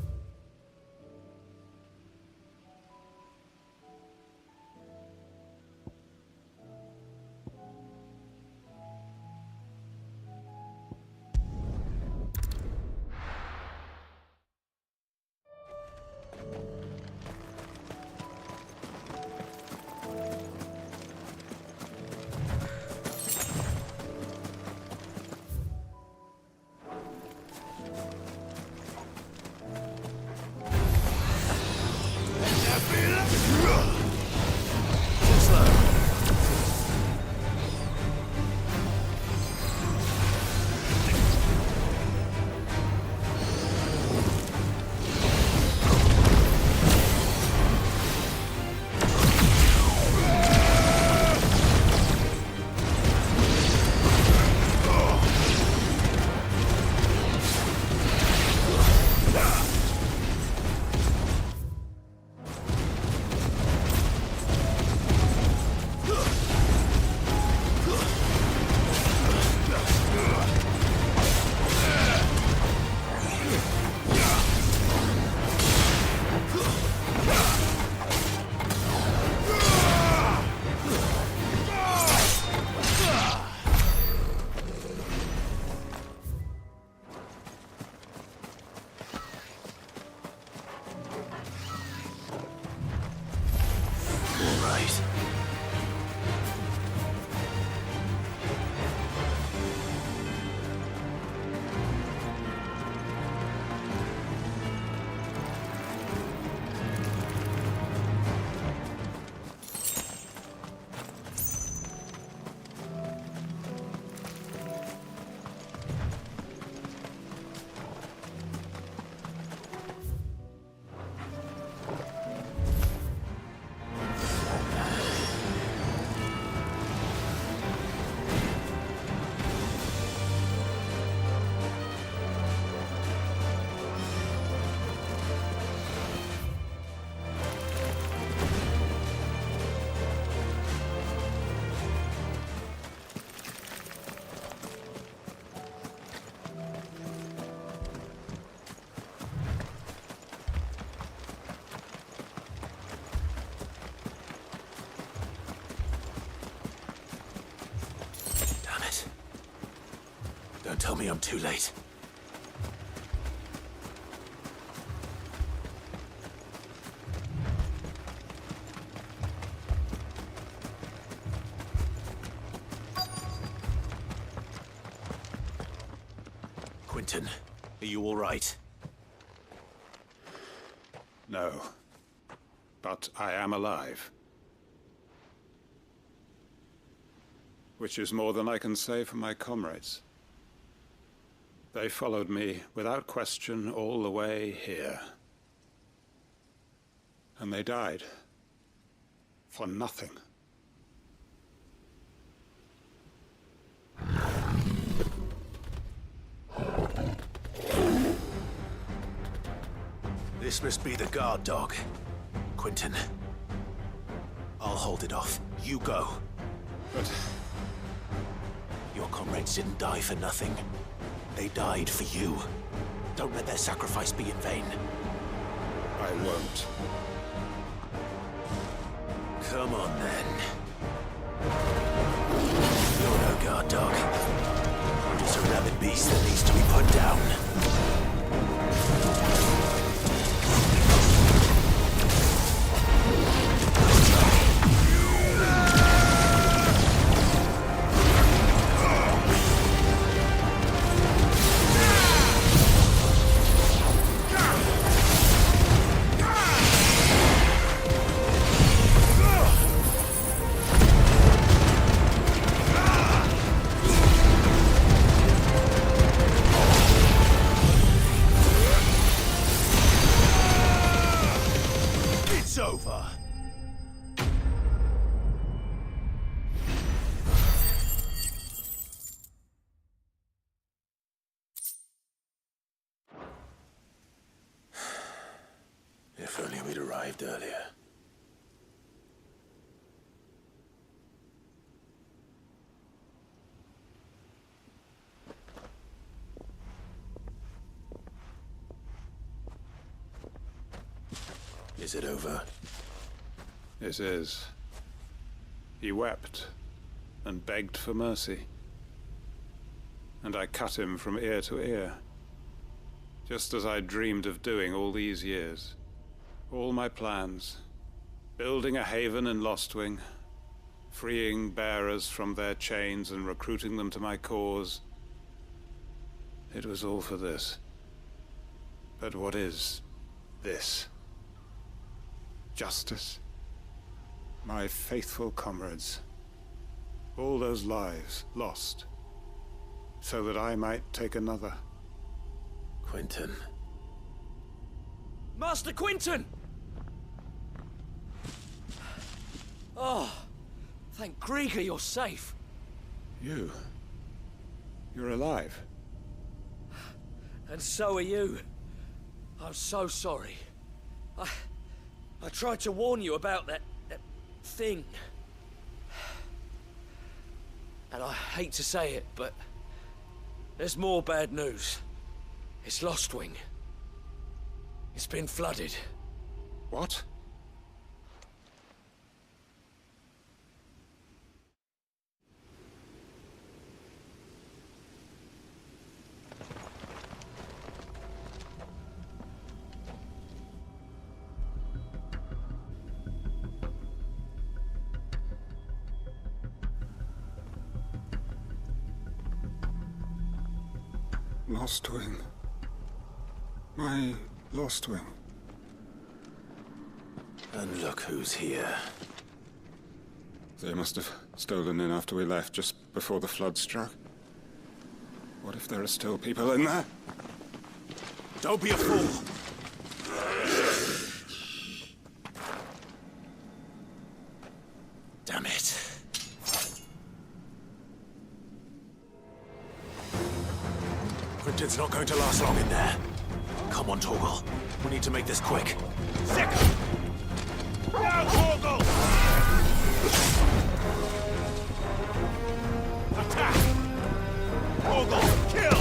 Don't tell me I'm too late. Quentin, are you all right? No. But I am alive. Which is more than I can say for my comrades. They followed me without question all the way here. And they died. For nothing. This must be the guard dog. Quentin. I'll hold it off. You go. But... your comrades didn't die for nothing. They died for you. Don't let their sacrifice be in vain. I won't. Come on, then. guard dog. I'm just a rabid beast that needs to be put down. If only we'd arrived earlier. Is it over? It is. He wept and begged for mercy. And I cut him from ear to ear, just as I dreamed of doing all these years. All my plans, building a haven in Lostwing, freeing bearers from their chains and recruiting them to my cause. It was all for this. But what is this? Justice? My faithful comrades. All those lives lost, so that I might take another. Quentin. Master Quentin! Oh, thank Grieger you're safe. You're alive. And so are you. I'm so sorry. I tried to warn you about that thing. And I hate to say it, but there's more bad news. It's Lostwing. It's been flooded. What? Lostwing. My Lostwing. And look who's here. They must have stolen in after we left, just before the flood struck. What if there are still people in there? Don't be a fool! Damn it. Quentin's not going to last long in there. Come on, Torgal. We need to make this quick. Second! Now, Torgal! Attack! Torgal, kill!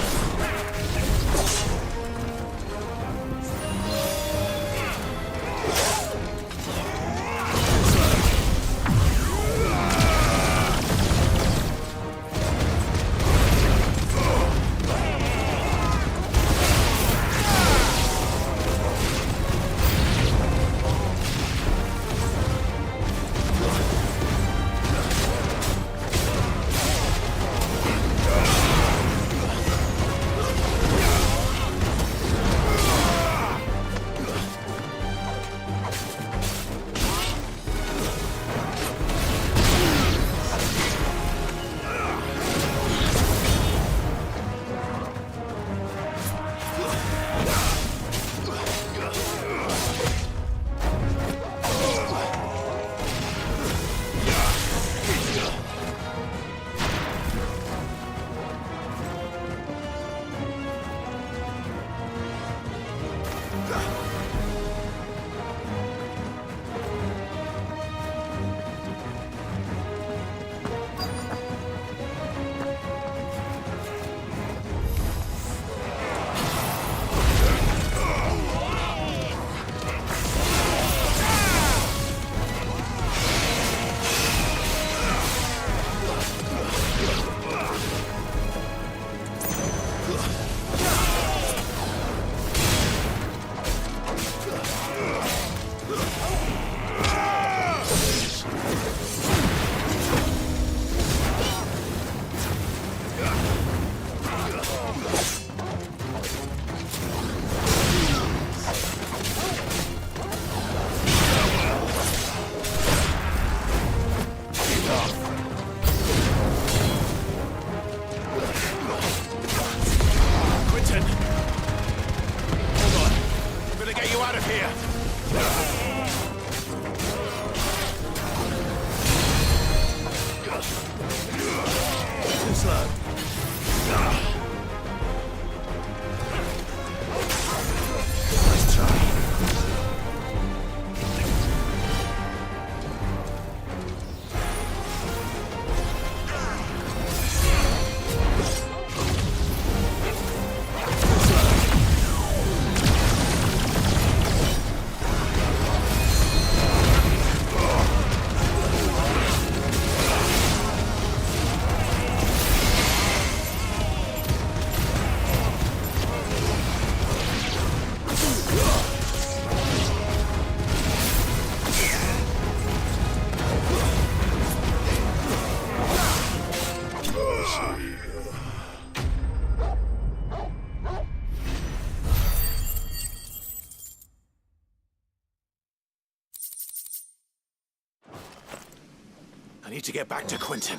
I need to get back to Quentin.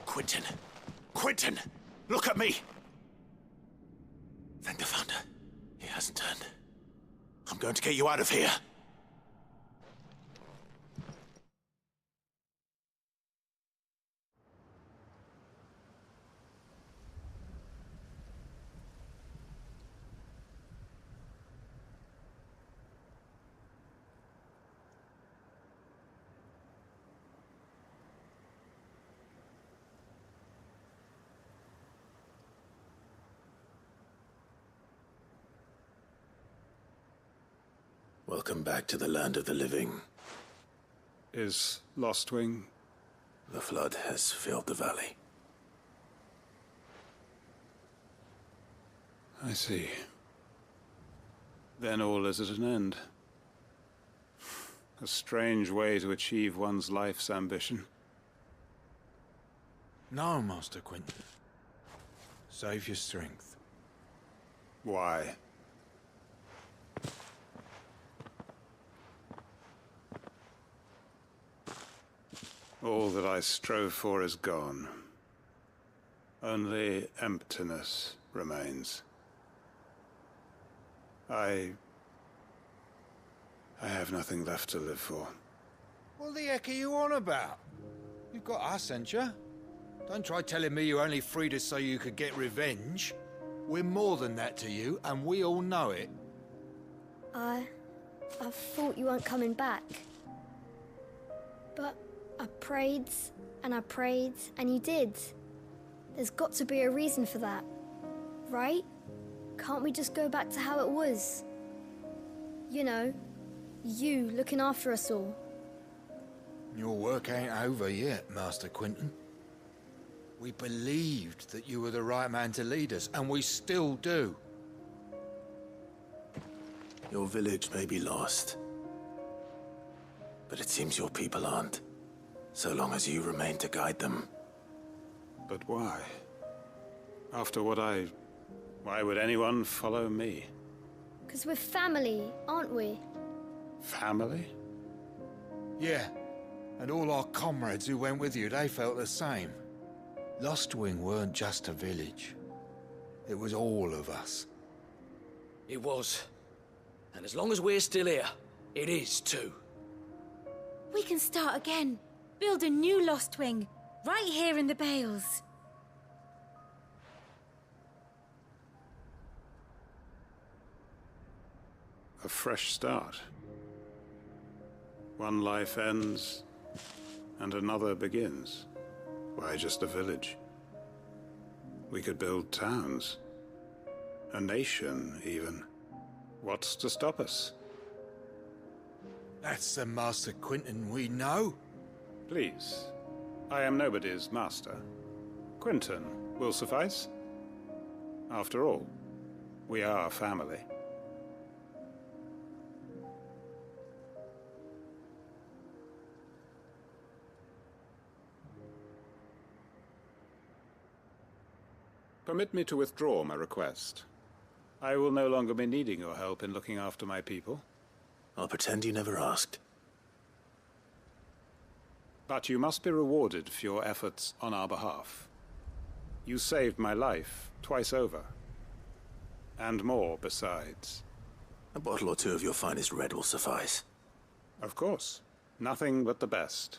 Quentin! Quentin! Look at me! Thank the Founder. He hasn't turned. I'm going to get you out of here. Welcome back to the land of the living. Is Lostwing? The flood has filled the valley. I see. Then all is at an end. A strange way to achieve one's life's ambition. No, Master Quentin. Save your strength. Why? All that I strove for is gone. Only emptiness remains. I have nothing left to live for. What the heck are you on about? You've got us, ain't you? Don't try telling me you only freed us so you could get revenge. We're more than that to you, and we all know it. I thought you weren't coming back. But I prayed, and you did. There's got to be a reason for that, right? Can't we just go back to how it was? You know, you looking after us all. Your work ain't over yet, Master Quentin. We believed that you were the right man to lead us, and we still do. Your village may be lost, but it seems your people aren't, so long as you remain to guide them. But why? After what why would anyone follow me? 'Cause we're family, aren't we? Family? Yeah, and all our comrades who went with you, they felt the same. Lostwing weren't just a village. It was all of us. It was. And as long as we're still here, it is too. We can start again. Build a new Lostwing, right here in the Bales. A fresh start. One life ends, and another begins. Why just a village? We could build towns. A nation, even. What's to stop us? That's the Master Quentin we know. Please. I am nobody's master. Quinton will suffice. After all, we are family. Permit me to withdraw my request. I will no longer be needing your help in looking after my people. I'll pretend you never asked. But you must be rewarded for your efforts on our behalf. You saved my life twice over. And more besides. A bottle or two of your finest red will suffice. Of course. Nothing but the best.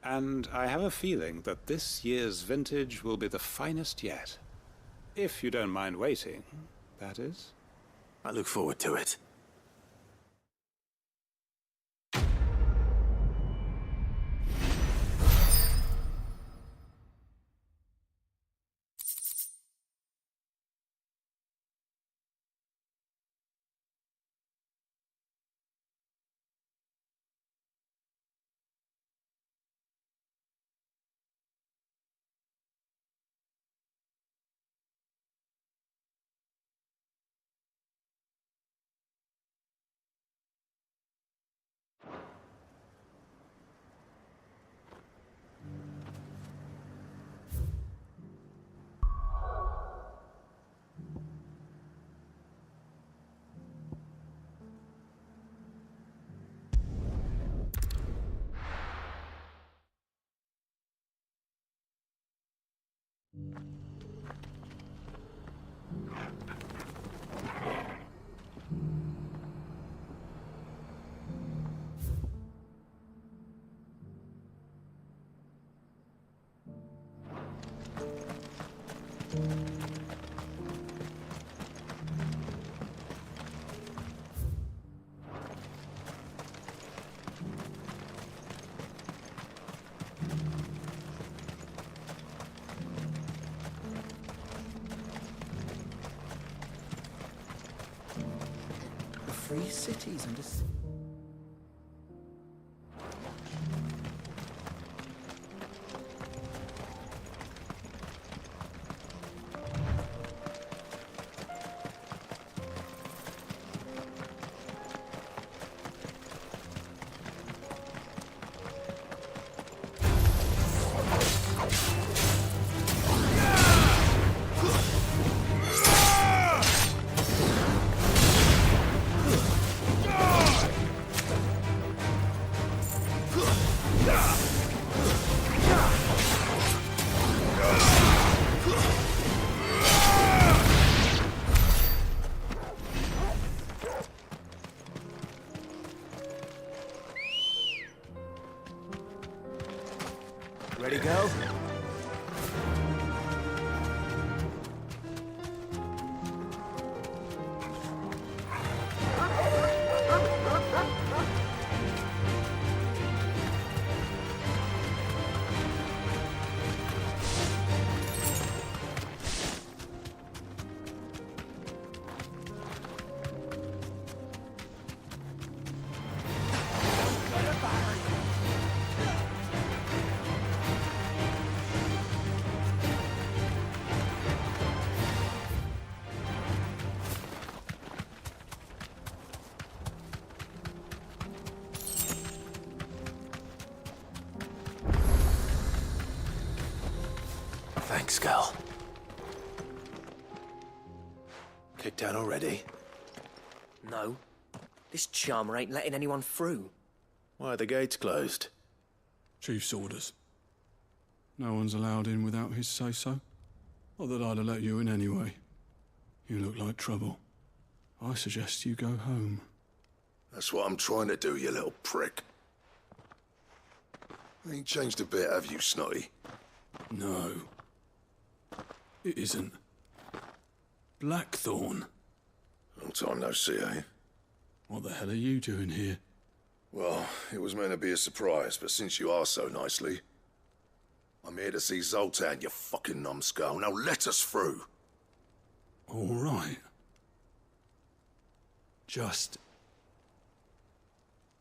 And I have a feeling that this year's vintage will be the finest yet. If you don't mind waiting, that is. I look forward to it. Free cities and Ready, go? Thanks, Gal. Kicked down already? No. This charmer ain't letting anyone through. Why are the gates closed? Chief's orders. No one's allowed in without his say-so. Not that I'd have let you in anyway. You look like trouble. I suggest you go home. That's what I'm trying to do, you little prick. Ain't changed a bit, have you, Snotty? No. It isn't. Blackthorn. Long time no see, eh? What the hell are you doing here? Well, it was meant to be a surprise, but since you are so nicely, I'm here to see Zoltan, you fucking numbskull. Now let us through. All right. Just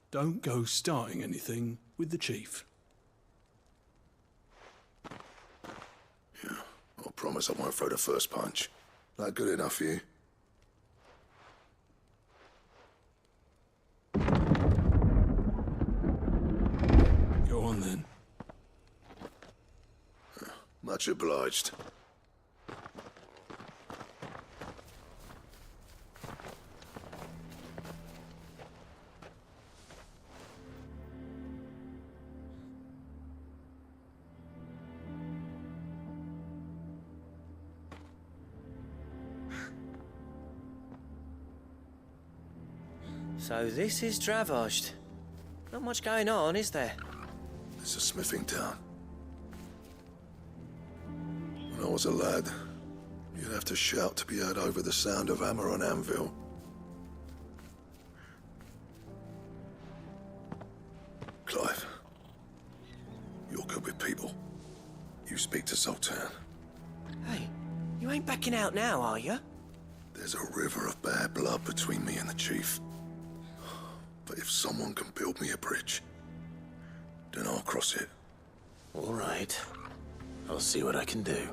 don't go starting anything with the chief. I promise I won't throw the first punch. That good enough for you? Go on then. Much obliged. So this is Dravozd. Not much going on, is there? It's a smithing town. When I was a lad, you'd have to shout to be heard over the sound of hammer on anvil. Clive, you're good with people. You speak to Zoltan. Hey, you ain't backing out now, are you? There's a river of bad blood between me and the chief. But if someone can build me a bridge, then I'll cross it. All right. I'll see what I can do.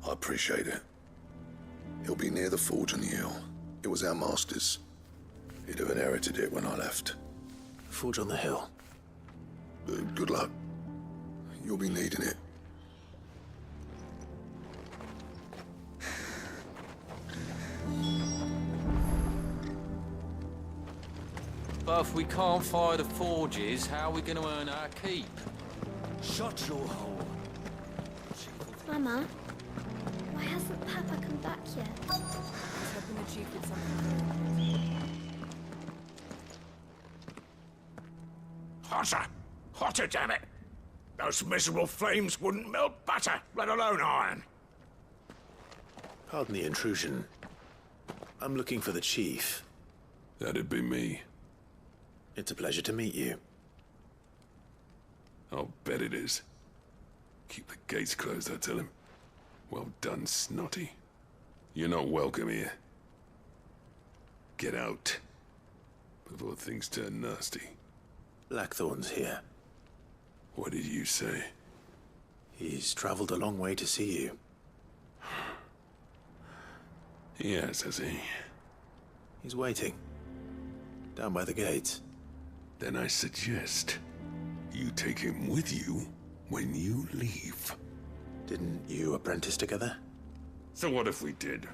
I appreciate it. He'll be near the forge on the hill. It was our master's. He'd have inherited it when I left. Forge on the hill. Good luck. You'll be needing it. But if we can't fire the forges, how are we going to earn our keep? Shut your hole. Mama, why hasn't Papa come back yet? He's helping the chief with something. Hotter! Hotter, damn it! Those miserable flames wouldn't melt butter, let alone iron. Pardon the intrusion. I'm looking for the chief. That'd be me. It's a pleasure to meet you. I'll bet it is. Keep the gates closed, I tell him. Well done, Snotty. You're not welcome here. Get out. Before things turn nasty. Blackthorn's here. What did you say? He's traveled a long way to see you. Yes, has he? He's waiting. Down by the gates. Then I suggest you take him with you when you leave. Didn't you apprentice together? So what if we did?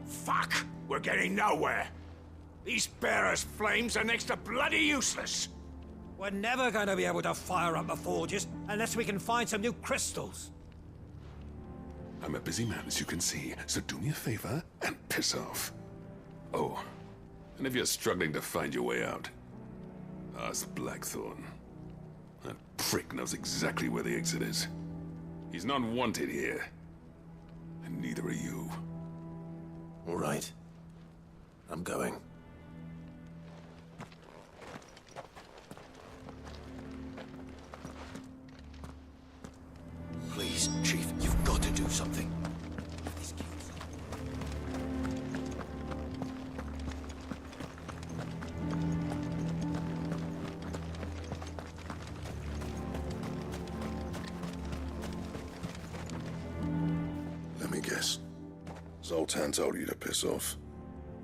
Fuck! We're getting nowhere. These bearers' flames are next to bloody useless. We're never going to be able to fire up the forges unless we can find some new crystals. I'm a busy man, as you can see, so do me a favor and piss off. Oh, and if you're struggling to find your way out, ask Blackthorn. That prick knows exactly where the exit is. He's not wanted here. And neither are you. All right. I'm going. Please, Chief, you've got to do something. Let me guess. Zoltan told you to piss off.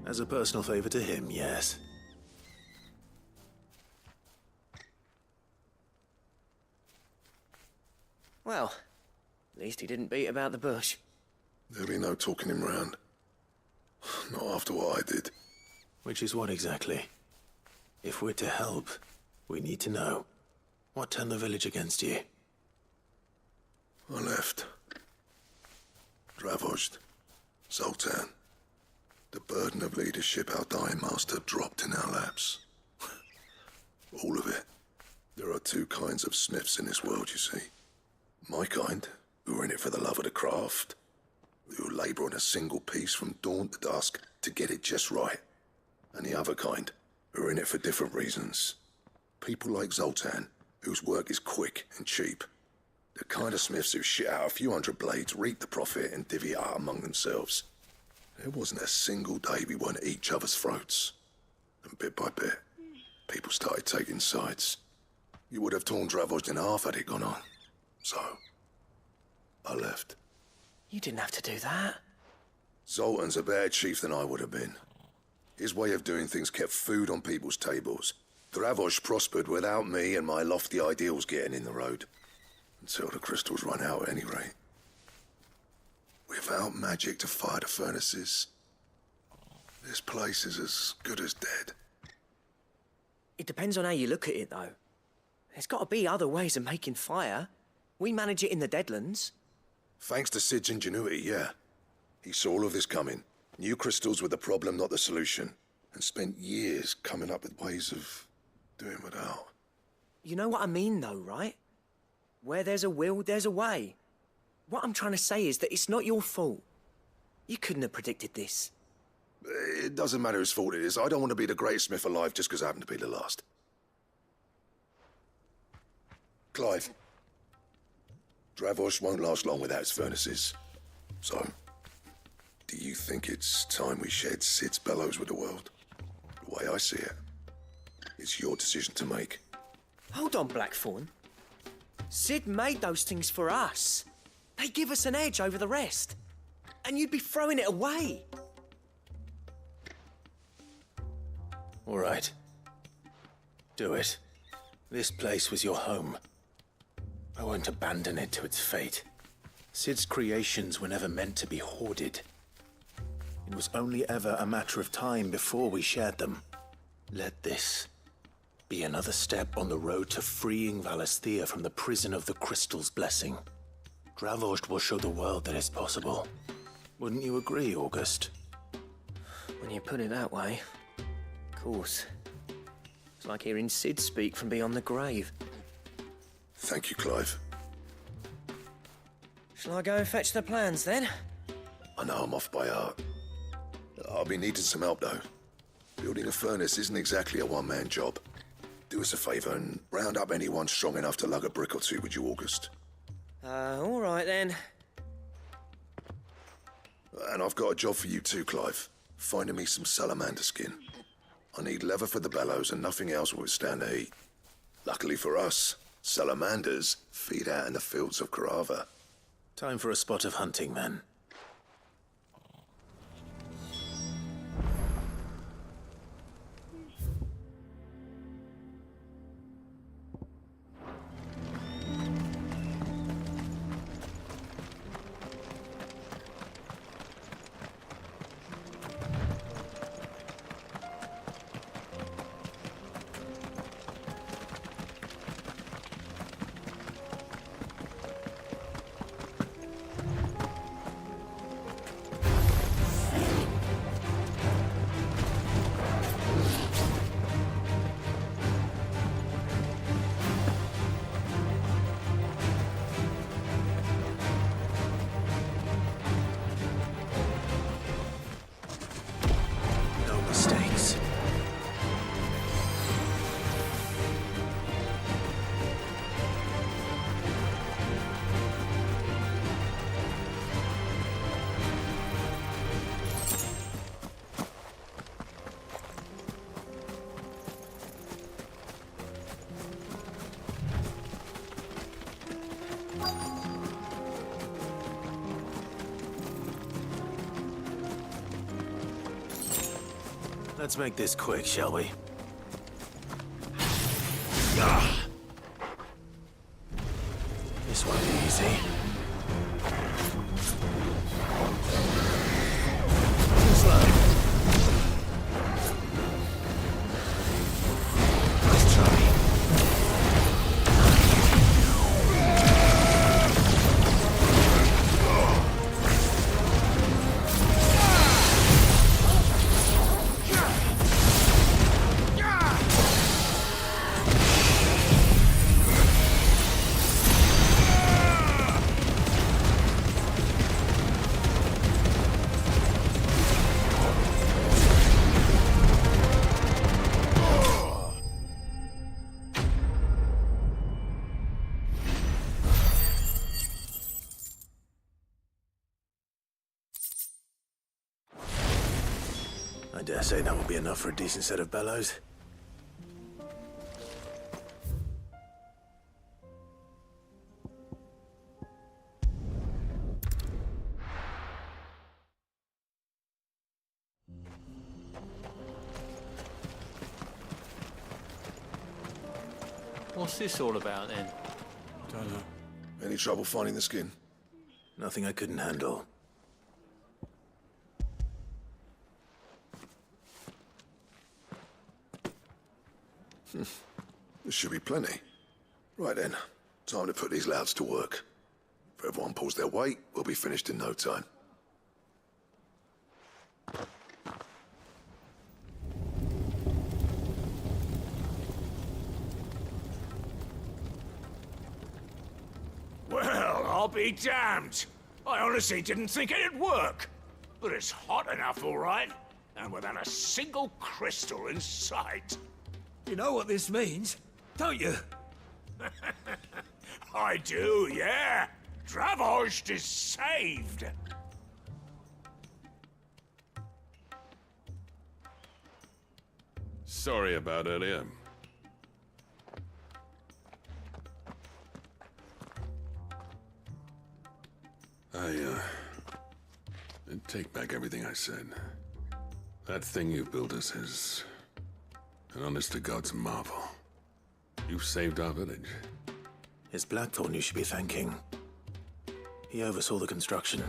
As a personal favor to him, yes. Well, at least he didn't beat about the bush. There'll be no talking him round. Not after what I did. Which is what exactly? If we're to help, we need to know. What turned the village against you? I left. Dravozd. Zoltan. The burden of leadership our dying master dropped in our laps. All of it. There are two kinds of smiths in this world, you see. My kind, who are in it for the love of the craft, who labour on a single piece from dawn to dusk to get it just right. And the other kind, who are in it for different reasons. People like Zoltan, whose work is quick and cheap. The kind of smiths who shit out a few hundred blades, reap the profit, and divvy it out among themselves. There wasn't a single day we weren't at each other's throats. And bit by bit, people started taking sides. You would have torn Dravozd in half had it gone on. So, I left. You didn't have to do that. Zoltan's a better chief than I would have been. His way of doing things kept food on people's tables. Dravosh prospered without me and my lofty ideals getting in the road. Until the crystals run out at any rate. Without magic to fire the furnaces, this place is as good as dead. It depends on how you look at it, though. There's got to be other ways of making fire. We manage it in the Deadlands. Thanks to Sid's ingenuity, yeah. He saw all of this coming. Knew crystals were the problem, not the solution. And spent years coming up with ways of doing without. You know what I mean, though, right? Where there's a will, there's a way. What I'm trying to say is that it's not your fault. You couldn't have predicted this. It doesn't matter whose fault it is. I don't want to be the greatest smith alive just because I happen to be the last. Clive. Dravosh won't last long without its furnaces. So, do you think it's time we shared Sid's bellows with the world? The way I see it, it's your decision to make. Hold on, Blackthorn. Sid made those things for us. They give us an edge over the rest. And you'd be throwing it away. All right. Do it. This place was your home. I won't abandon it to its fate. Sid's creations were never meant to be hoarded. It was only ever a matter of time before we shared them. Let this be another step on the road to freeing Valisthea from the prison of the Crystal's blessing. Dravost will show the world that it's possible. Wouldn't you agree, August? When you put it that way, of course. It's like hearing Sid speak from beyond the grave. Thank you, Clive. Shall I go and fetch the plans, then? I know I'm off by heart. I'll be needing some help, though. Building a furnace isn't exactly a one-man job. Do us a favour and round up anyone strong enough to lug a brick or two, would you, August? All right, then. And I've got a job for you too, Clive. Finding me some salamander skin. I need leather for the bellows and nothing else will withstand the heat. Luckily for us, salamanders feed out in the fields of Kanver. Time for a spot of hunting, then. Let's make this quick, shall we? This won't be easy. Slow. Nice try. I dare say that will be enough for a decent set of bellows. What's this all about then? Don't know. Any trouble finding the skin? Nothing I couldn't handle. There should be plenty. Right then, time to put these louds to work. If everyone pulls their weight, we'll be finished in no time. Well, I'll be damned. I honestly didn't think it'd work. But it's hot enough, all right. And without a single crystal in sight. You know what this means, don't you? I do, yeah. Dravost is saved. Sorry about earlier. I take back everything I said. That thing you built us is an honest-to-God's marvel. You've saved our village. It's Blackthorn you should be thanking. He oversaw the construction.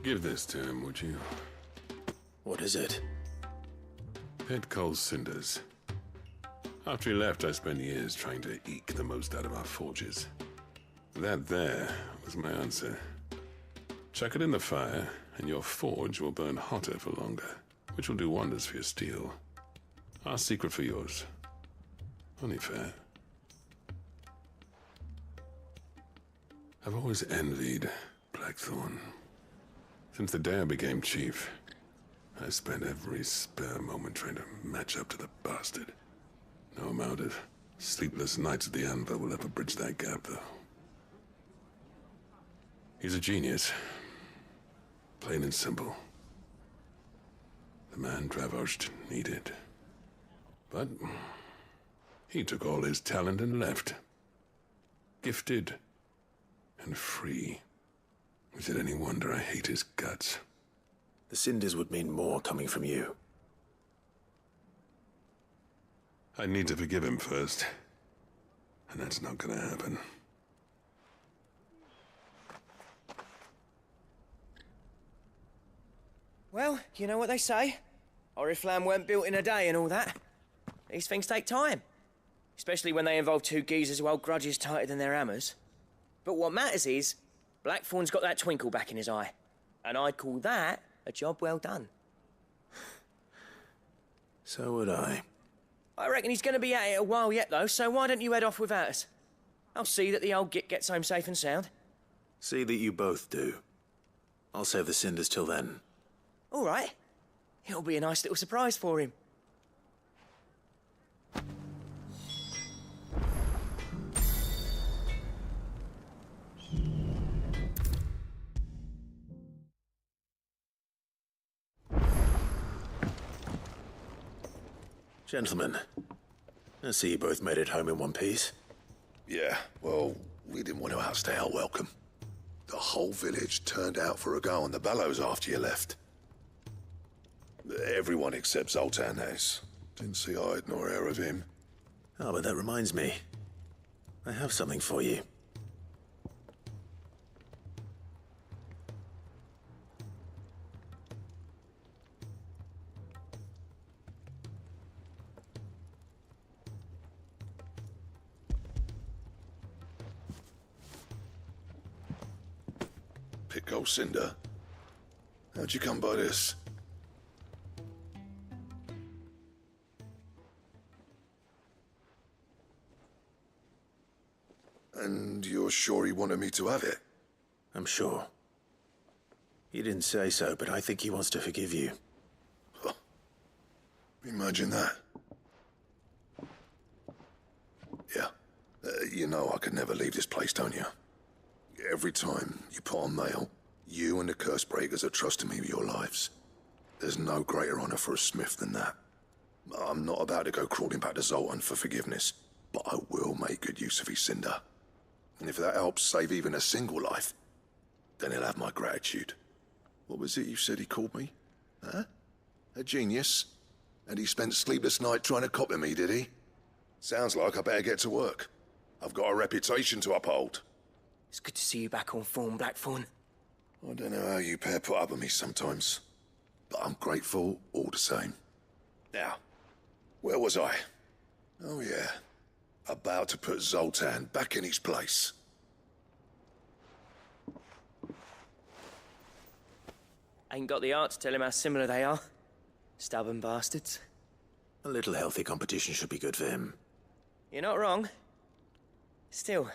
Give this to him, would you? What is it? Pet coal cinders. After he left, I spent years trying to eke the most out of our forges. That there was my answer. Chuck it in the fire, and your forge will burn hotter for longer, which will do wonders for your steel. Our secret for yours. Only fair. I've always envied Blackthorn. Since the day I became chief, I spent every spare moment trying to match up to the bastard. No amount of sleepless nights at the anvil will ever bridge that gap, though. He's a genius. Plain and simple. The man Dravost needed. But he took all his talent and left. Gifted and free. Is it any wonder I hate his guts? The cinders would mean more coming from you. I need to forgive him first. And that's not gonna happen. Well, you know what they say. Oriflamme weren't built in a day and all that. These things take time. Especially when they involve two geezers who hold grudges tighter than their hammers. But what matters is, Blackthorn's got that twinkle back in his eye. And I'd call that a job well done. So would I. I reckon he's going to be at it a while yet, though, so why don't you head off without us? I'll see that the old git gets home safe and sound. See that you both do. I'll save the cinders till then. All right. It'll be a nice little surprise for him. Gentlemen, I see you both made it home in one piece. Yeah, well, we didn't want to outstay our welcome. The whole village turned out for a go on the bellows after you left. Everyone except Zoltan has. Didn't see hide nor hair of him. Oh, but that reminds me. I have something for you. Pick cinder. How'd you come by this? And you're sure he wanted me to have it? I'm sure. He didn't say so, but I think he wants to forgive you. Huh. Imagine that. Yeah. You know I could never leave this place, don't you? Every time you put on mail, you and the curse breakers are trusting me with your lives. There's no greater honor for a smith than that. I'm not about to go crawling back to Zoltan for forgiveness, but I will make good use of his cinder. And if that helps save even a single life, then he'll have my gratitude. What was it you said he called me? Huh? A genius? And he spent sleepless night trying to copy me, did he? Sounds like I better get to work. I've got a reputation to uphold. It's good to see you back on form, Blackthorn. I don't know how you pair put up with me sometimes, but I'm grateful all the same. Now, where was I? Oh yeah, about to put Zoltan back in his place. Ain't got the art to tell him how similar they are. Stubborn bastards. A little healthy competition should be good for him. You're not wrong. Still,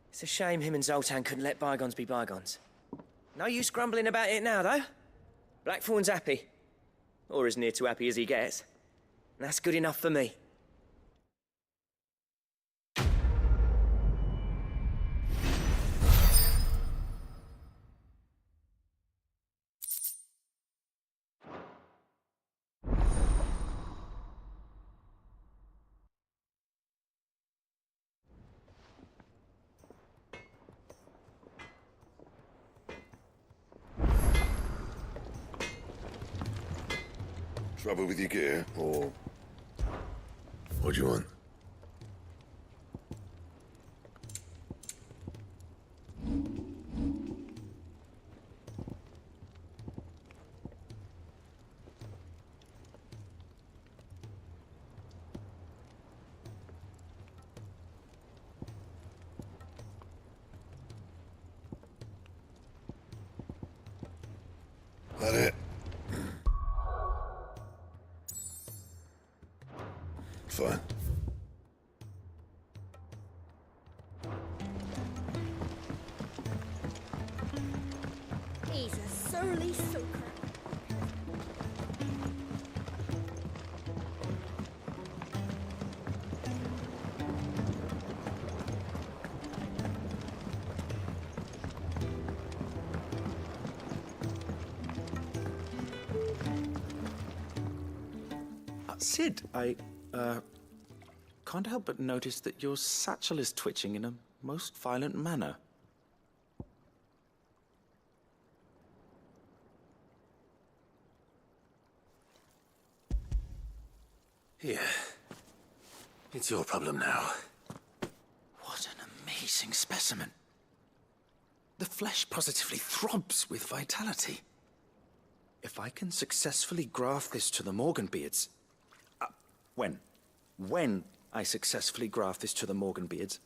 it's a shame him and Zoltan couldn't let bygones be bygones. No use grumbling about it now, though. Blackthorn's happy. Or as near to happy as he gets. And that's good enough for me. Trouble with your gear, or... What do you want? That it? Fine. He's a surly soaker. Sid, I can't help but notice that your satchel is twitching in a most violent manner. Here. It's your problem now. What an amazing specimen. The flesh positively throbs with vitality. If I can successfully graft this to the Morganbeards... When I successfully graft this to the Morganbeards,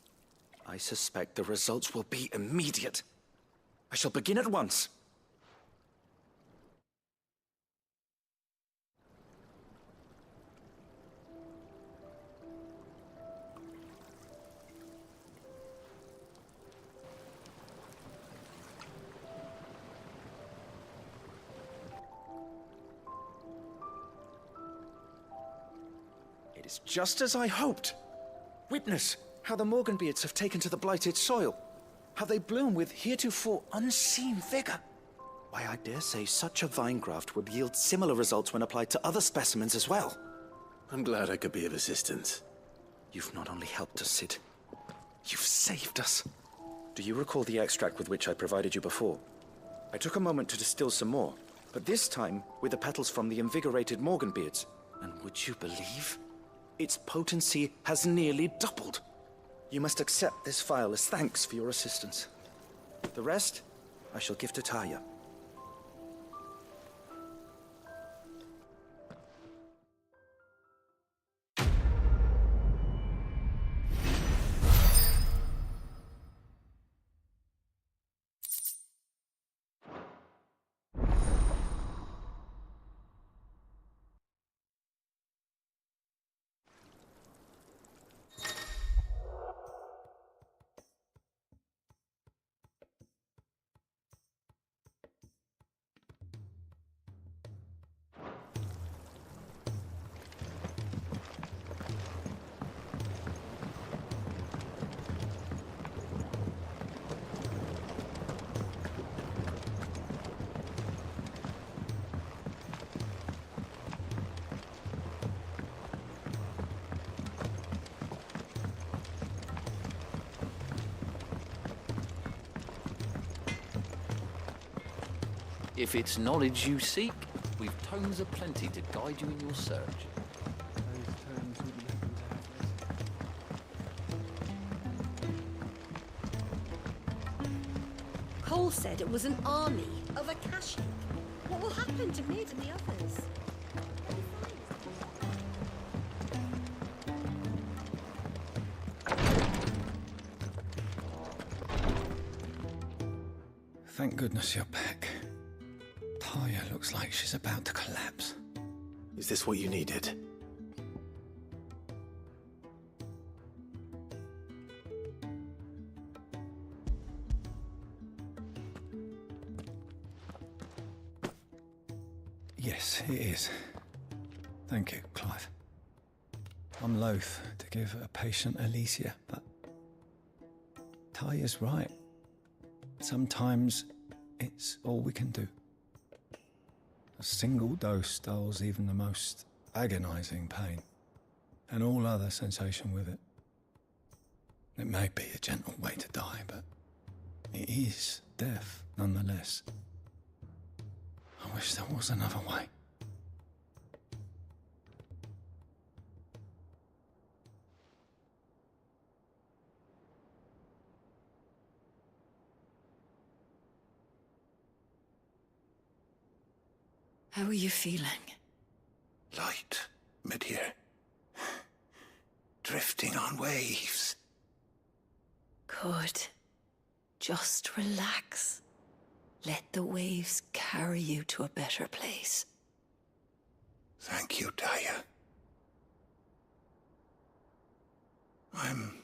I suspect the results will be immediate. I shall begin at once. It is just as I hoped. Witness how the Morganbeards have taken to the blighted soil. How they bloom with heretofore unseen vigor. Why, I dare say such a vine graft would yield similar results when applied to other specimens as well. I'm glad I could be of assistance. You've not only helped us, Sid, you've saved us. Do you recall the extract with which I provided you before? I took a moment to distill some more, but this time with the petals from the invigorated Morganbeards. And would you believe? Its potency has nearly doubled. You must accept this vial as thanks for your assistance. The rest, I shall give to Taya. If it's knowledge you seek, we've tomes aplenty to guide you in your search. Cole said it was an army of Akashic. What will happen to Mid and the others? Thank goodness you're back. Taya looks like she's about to collapse. Is this what you needed? Yes, it is. Thank you, Clive. I'm loath to give a patient Alicia, but Taya's right. Sometimes it's all we can do. A single dose dulls even the most agonizing pain, and all other sensation with it. It may be a gentle way to die, but it is death nonetheless. I wish there was another way. How are you feeling? Light, mid-here. Drifting on waves. Good. Just relax. Let the waves carry you to a better place. Thank you, Taya. I'm